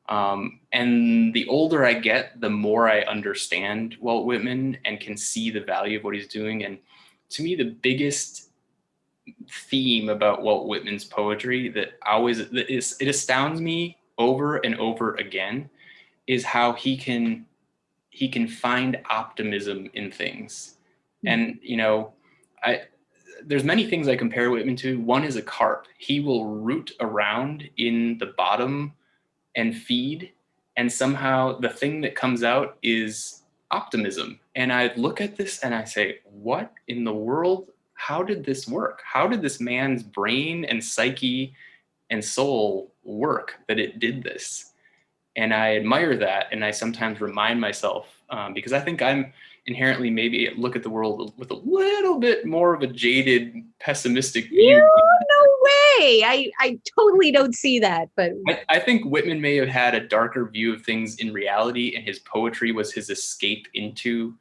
And the older I get, the more I understand Walt Whitman and can see the value of what he's doing. And to me, the biggest theme about Walt Whitman's poetry that it astounds me over and over again is how he can find optimism in things. And there's many things I compare Whitman to. One is a carp. He will root around in the bottom and feed, and somehow the thing that comes out is optimism. And I look at this and I say, what in the world? How did this work? How did this man's brain and psyche and soul work that it did this? And I admire that. And I sometimes remind myself, because I think I'm inherently maybe look at the world with a little bit more of a jaded, pessimistic view. No way. I totally don't see that. But I think Whitman may have had a darker view of things in reality, and his poetry was his escape into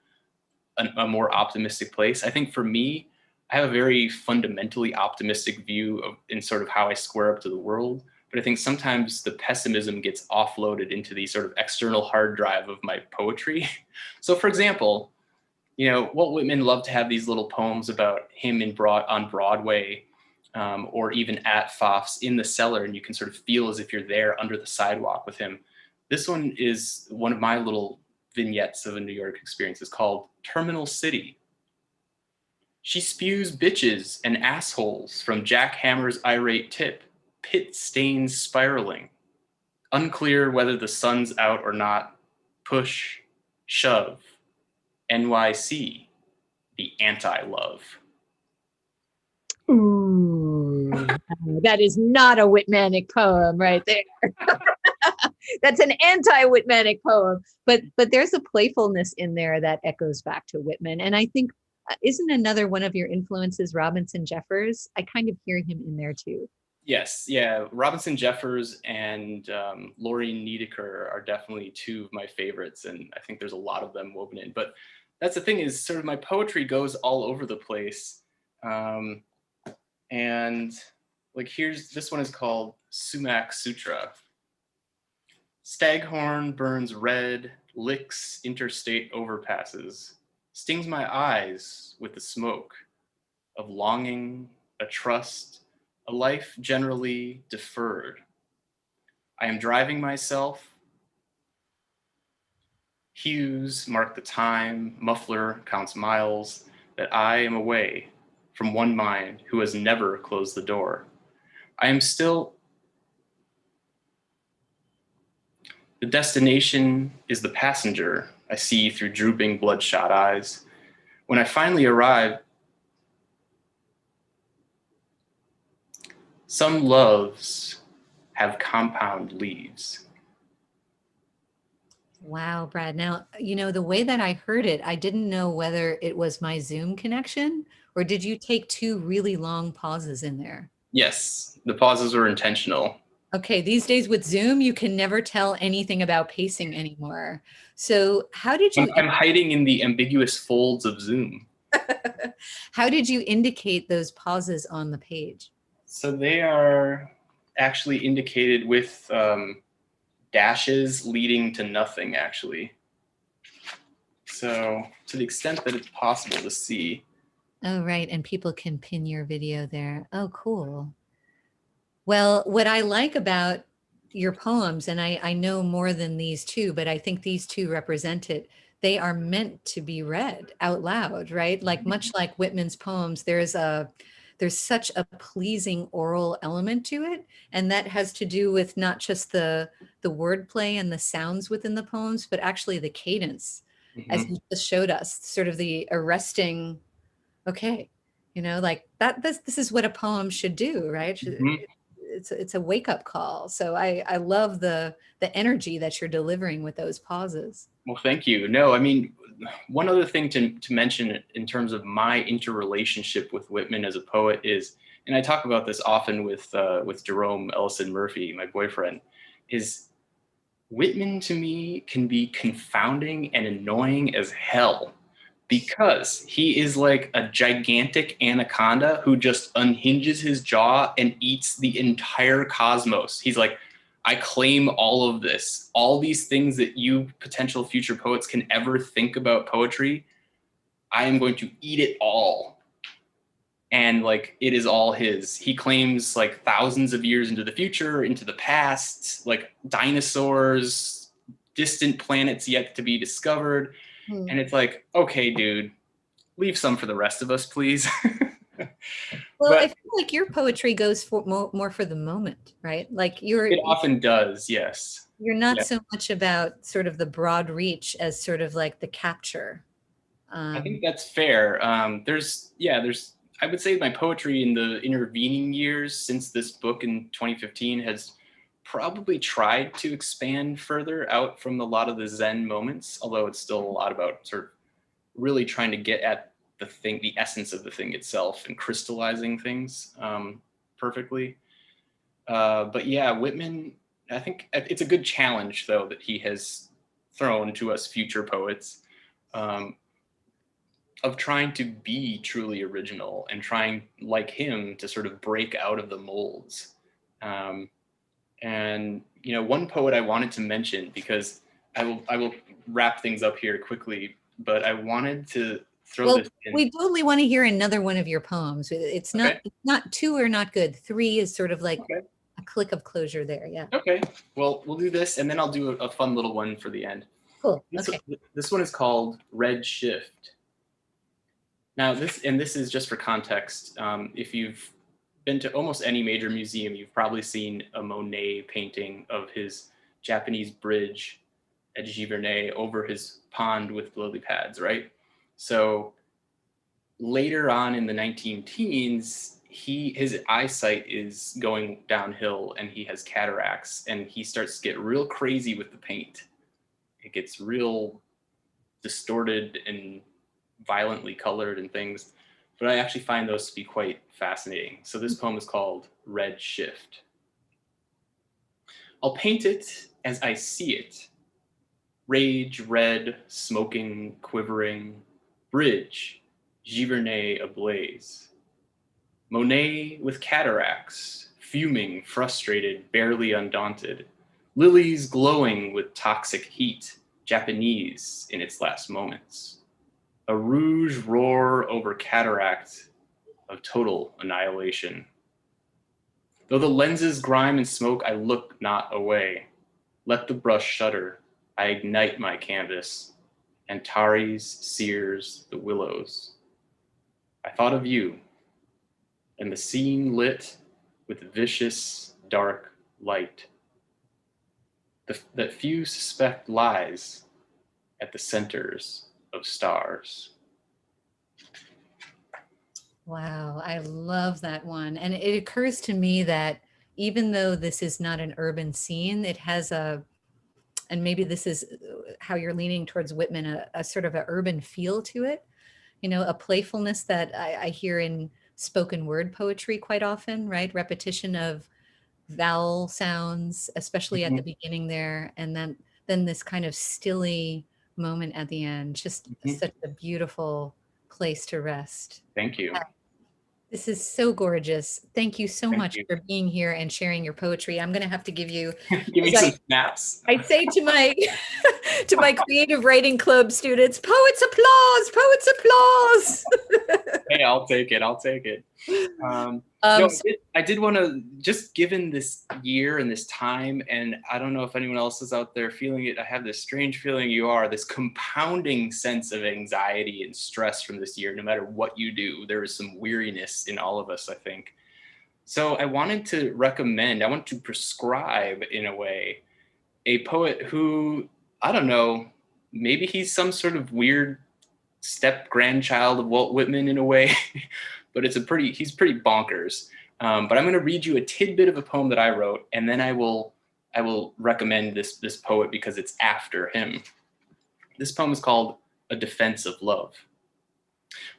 a more optimistic place. I think for me, I have a very fundamentally optimistic view in sort of how I square up to the world. But I think sometimes the pessimism gets offloaded into the sort of external hard drive of my poetry. So for example, Walt Whitman loved to have these little poems about him on Broadway, or even at Pfaff's in the cellar, and you can sort of feel as if you're there under the sidewalk with him. This one is one of my little vignettes of a New York experience. It's called Terminal City. She spews bitches and assholes from Jack Hammer's irate tip, pit stains spiraling. Unclear whether the sun's out or not. Push, shove. NYC, the anti-love. Ooh, that is not a Whitmanic poem right there. That's an anti-Whitmanic poem. But there's a playfulness in there that echoes back to Whitman. And I think, isn't another one of your influences Robinson Jeffers? I kind of hear him in there too. Yes, yeah. Robinson Jeffers and Lori Niedecker are definitely two of my favorites, and I think there's a lot of them woven in. But that's the thing, is sort of my poetry goes all over the place. And like this one is called Sumac Sutra. Staghorn burns red, licks interstate overpasses, stings my eyes with the smoke of longing, a trust, a life generally deferred. I am driving myself. Hues mark the time, muffler counts miles, that I am away from one mind who has never closed the door. I am still, the destination is the passenger I see through drooping bloodshot eyes. When I finally arrive, some loves have compound leaves. Wow, Brad. Now, the way that I heard it, I didn't know whether it was my Zoom connection or did you take two really long pauses in there? Yes, the pauses were intentional. Okay, these days with Zoom, you can never tell anything about pacing anymore. So, I'm hiding in the ambiguous folds of Zoom. how did you indicate those pauses on the page? So they are actually indicated with dashes leading to nothing, actually. So to the extent that it's possible to see. Oh, right. And people can pin your video there. Oh, cool. Well, what I like about your poems, and I know more than these two, but I think these two represent it. They are meant to be read out loud, right? Like much like Whitman's poems, there's such a pleasing oral element to it, and that has to do with not just the wordplay and the sounds within the poems, but actually the cadence, as you just showed us, sort of the arresting. Okay, like that. This is what a poem should do, right? It's a wake up call. So I love the energy that you're delivering with those pauses. Well, thank you. No, I mean, one other thing to mention in terms of my interrelationship with Whitman as a poet is, and I talk about this often with Jerome Ellison Murphy, my boyfriend, is Whitman to me can be confounding and annoying as hell because he is like a gigantic anaconda who unhinges his jaw and eats the entire cosmos. He's like, I claim all of this, all these things that you potential future poets can ever think about poetry. I am going to eat it all. And like, it is all his. He claims like thousands of years into the future, into the past, like dinosaurs, distant planets yet to be discovered. And it's like, okay, dude, leave some for the rest of us, please. Well, I But feel like your poetry goes for more for the moment, right? Like it often does, yes. you're not Yeah. so much about sort of the broad reach as sort of like the capture. I think that's fair. I would say my poetry in the intervening years since this book in 2015 has probably tried to expand further out from a lot of the Zen moments, although it's still a lot about sort of really trying to get at the thing, the essence of the thing itself and crystallizing things perfectly. But yeah, Whitman, I think it's a good challenge though that he has thrown to us future poets. Of trying to be truly original and trying, like him, to sort of break out of the molds. And one poet I wanted to mention, because I will wrap things up here quickly, but I wanted to throw this in. We totally want to hear another one of your poems. It's Okay. not two are not good. Three is sort of like Okay. a click of closure there. Yeah. Okay. Well, we'll do this, and then I'll do a fun little one for the end. Cool. Okay. This one is called Red Shift. Now, this is just for context. If you've been to almost any major museum, you've probably seen a Monet painting of his Japanese bridge at Giverny over his pond with lily pads, right? So later on in the 19 teens, his eyesight is going downhill and he has cataracts and he starts to get real crazy with the paint. It gets real distorted and violently colored and things, but I actually find those to be quite fascinating. So this poem is called Red Shift. I'll paint it as I see it. Rage, red, smoking, quivering, bridge, Giverny ablaze. Monet with cataracts, fuming, frustrated, barely undaunted. Lilies glowing with toxic heat, Japanese in its last moments. A rouge roar over cataract of total annihilation. Though the lenses grime and smoke, I look not away. Let the brush shudder. I ignite my canvas. Antares sears the willows. I thought of you, and the scene lit with vicious, dark light that few suspect lies at the centers of stars. Wow, I love that one. And it occurs to me that even though this is not an urban scene, it has and maybe this is how you're leaning towards Whitman, a sort of an urban feel to it, a playfulness that I hear in spoken word poetry quite often, right? Repetition of vowel sounds, especially at the beginning there. And then this kind of stilly moment at the end, just such a beautiful place to rest. Thank you. This is so gorgeous. Thank you so Thank much you. for being here and sharing your poetry. I'm going to have to give you, Give me some snaps. I say to my to my creative writing club students, poets applause, poets applause. Hey, I'll take it. I'll take it. I did want to, just given this year and this time, and I don't know if anyone else is out there feeling it. I have this strange feeling you are, this compounding sense of anxiety and stress from this year. No matter what you do, there is some weariness in all of us, I think. So I wanted to I want to prescribe, in a way, a poet who, I don't know, maybe he's some sort of weird step grandchild of Walt Whitman in a way, but he's pretty bonkers. But I'm going to read you a tidbit of a poem that I wrote, and then I will recommend this poet because it's after him. This poem is called A Defense of Love.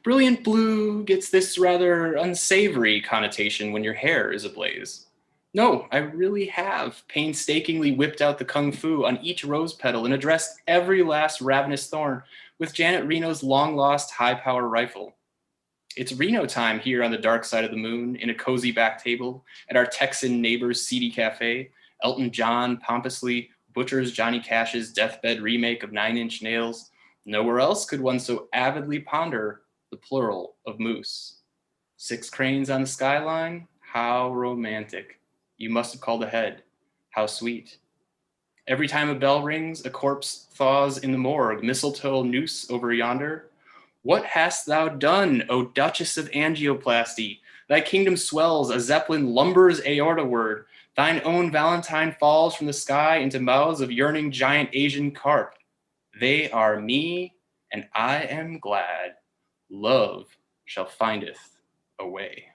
Brilliant blue gets this rather unsavory connotation when your hair is ablaze. No, I really have painstakingly whipped out the kung fu on each rose petal and addressed every last ravenous thorn with Janet Reno's long-lost high-power rifle. It's Reno time here on the dark side of the moon, in a cozy back table, at our Texan neighbor's seedy cafe. Elton John pompously butchers Johnny Cash's deathbed remake of 9 Inch Nails. Nowhere else could one so avidly ponder the plural of moose. 6 cranes on the skyline? How romantic. You must have called ahead. How sweet. Every time a bell rings, a corpse thaws in the morgue, mistletoe noose over yonder. What hast thou done, O Duchess of Angioplasty? Thy kingdom swells, a zeppelin lumbers aortaward. Thine own Valentine falls from the sky into mouths of yearning giant Asian carp. They are me, and I am glad. Love shall findeth a way.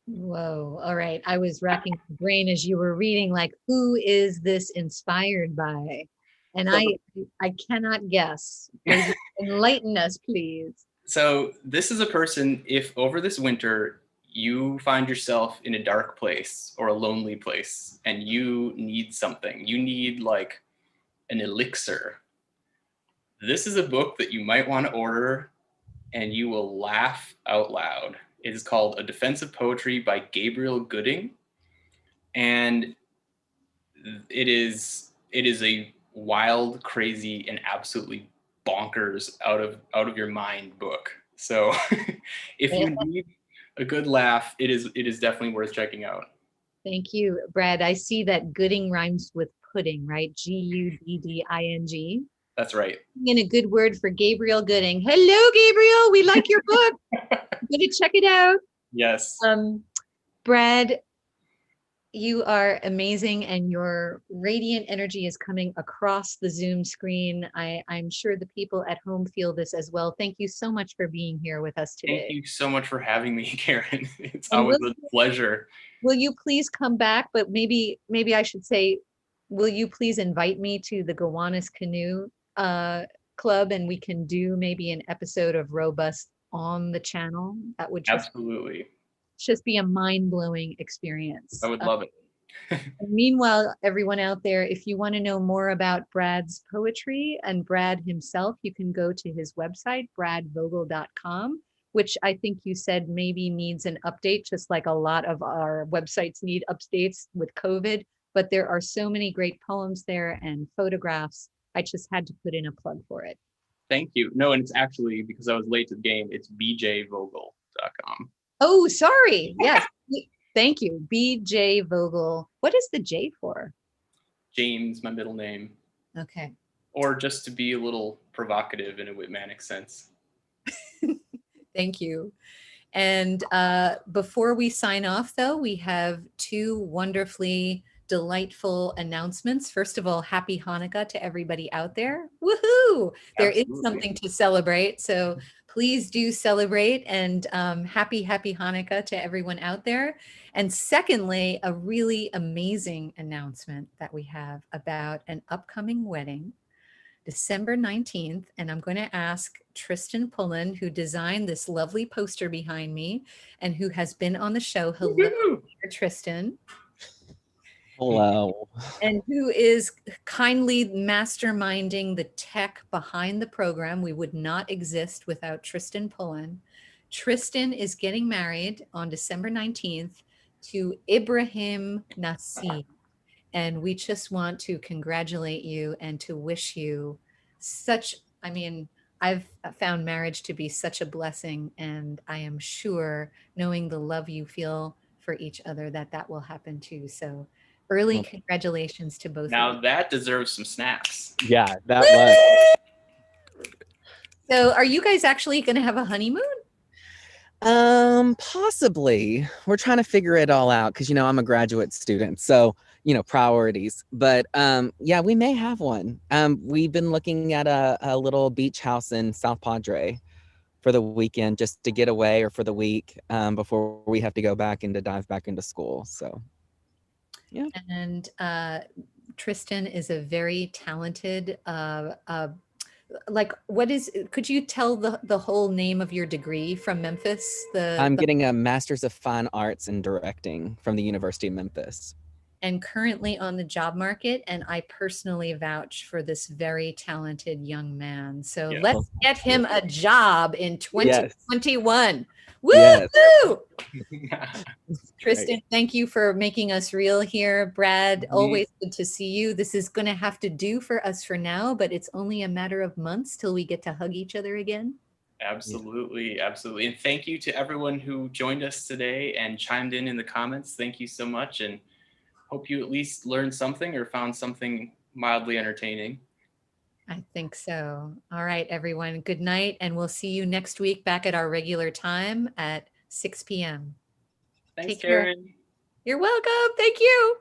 Whoa. All right. I was racking my brain as you were reading, like, who is this inspired by? And I cannot guess. Enlighten us, please. So this is a person, if over this winter you find yourself in a dark place or a lonely place and you need something, you need like an elixir, this is a book that you might want to order and you will laugh out loud. It is called A Defense of Poetry by Gabriel Gooding. And it is a wild, crazy, and absolutely bonkers out of your mind book. So if you need a good laugh, it is definitely worth checking out. Thank you, Brad. I see that Gooding rhymes with pudding, right? Gudding. That's right. In a good word for Gabriel Gooding. Hello, Gabriel. We like your book. I'm gonna check it out. Yes. Brad, you are amazing, and your radiant energy is coming across the Zoom screen. I'm sure the people at home feel this as well. Thank you so much for being here with us today. Thank you so much for having me, Karen. It's always a pleasure. Will you please come back? But maybe I should say, will you please invite me to the Gowanus Canoe Club, and we can do maybe an episode of Robust on the channel? That would just be a mind-blowing experience. I would love it. Meanwhile, everyone out there, if you want to know more about Brad's poetry and Brad himself, you can go to his website, bradvogel.com, which I think you said maybe needs an update, just like a lot of our websites need updates with COVID. But there are so many great poems there and photographs. I just had to put in a plug for it. Thank you. No, and it's actually, because I was late to the game, it's bjvogel.com. Oh, sorry. Yes. Thank you. B.J. Vogel. What is the J for? James, my middle name. Okay. Or just to be a little provocative in a Whitmanic sense. Thank you. And before we sign off, though, we have two wonderfully delightful announcements. First of all, happy Hanukkah to everybody out there. Woohoo! There is Absolutely. something to celebrate. So please do celebrate, and happy Hanukkah to everyone out there. And secondly, a really amazing announcement that we have about an upcoming wedding, December 19th, and I'm going to ask Tristan Pullen, who designed this lovely poster behind me and who has been on the show. Hello, Tristan. Hello. And who is kindly masterminding the tech behind the program. We would not exist without Tristan Pullen. Tristan is getting married on December 19th to Ibrahim Nassim. And we just want to congratulate you and to wish you such, I mean, I've found marriage to be such a blessing, and I am sure, knowing the love you feel for each other, that that will happen too. So early congratulations to both of Now you. that deserves some snaps. Yeah, that was. So are you guys actually going to have a honeymoon? Possibly. We're trying to figure it all out because, I'm a graduate student. So, priorities. But yeah, we may have one. We've been looking at a little beach house in South Padre for the weekend just to get away, or for the week, before we have to go back and to dive back into school. So, yeah. And Tristan is a very talented could you tell the whole name of your degree from Memphis? I'm getting a Master's of Fine Arts in Directing from the University of Memphis. And currently on the job market, and I personally vouch for this very talented young man. So Yeah. let's get him a job in 2021. Yes. Woo! Yes. Tristan, thank you for making us real here. Brad, Mm-hmm. always good to see you. This is going to have to do for us for now, but it's only a matter of months till we get to hug each other again. Absolutely, absolutely. And thank you to everyone who joined us today and chimed in the comments. Thank you so much, and hope you at least learned something or found something mildly entertaining. I think so. All right, everyone. Good night, and we'll see you next week back at our regular time at 6 p.m. Thanks, Take care. Karen. You're welcome. Thank you.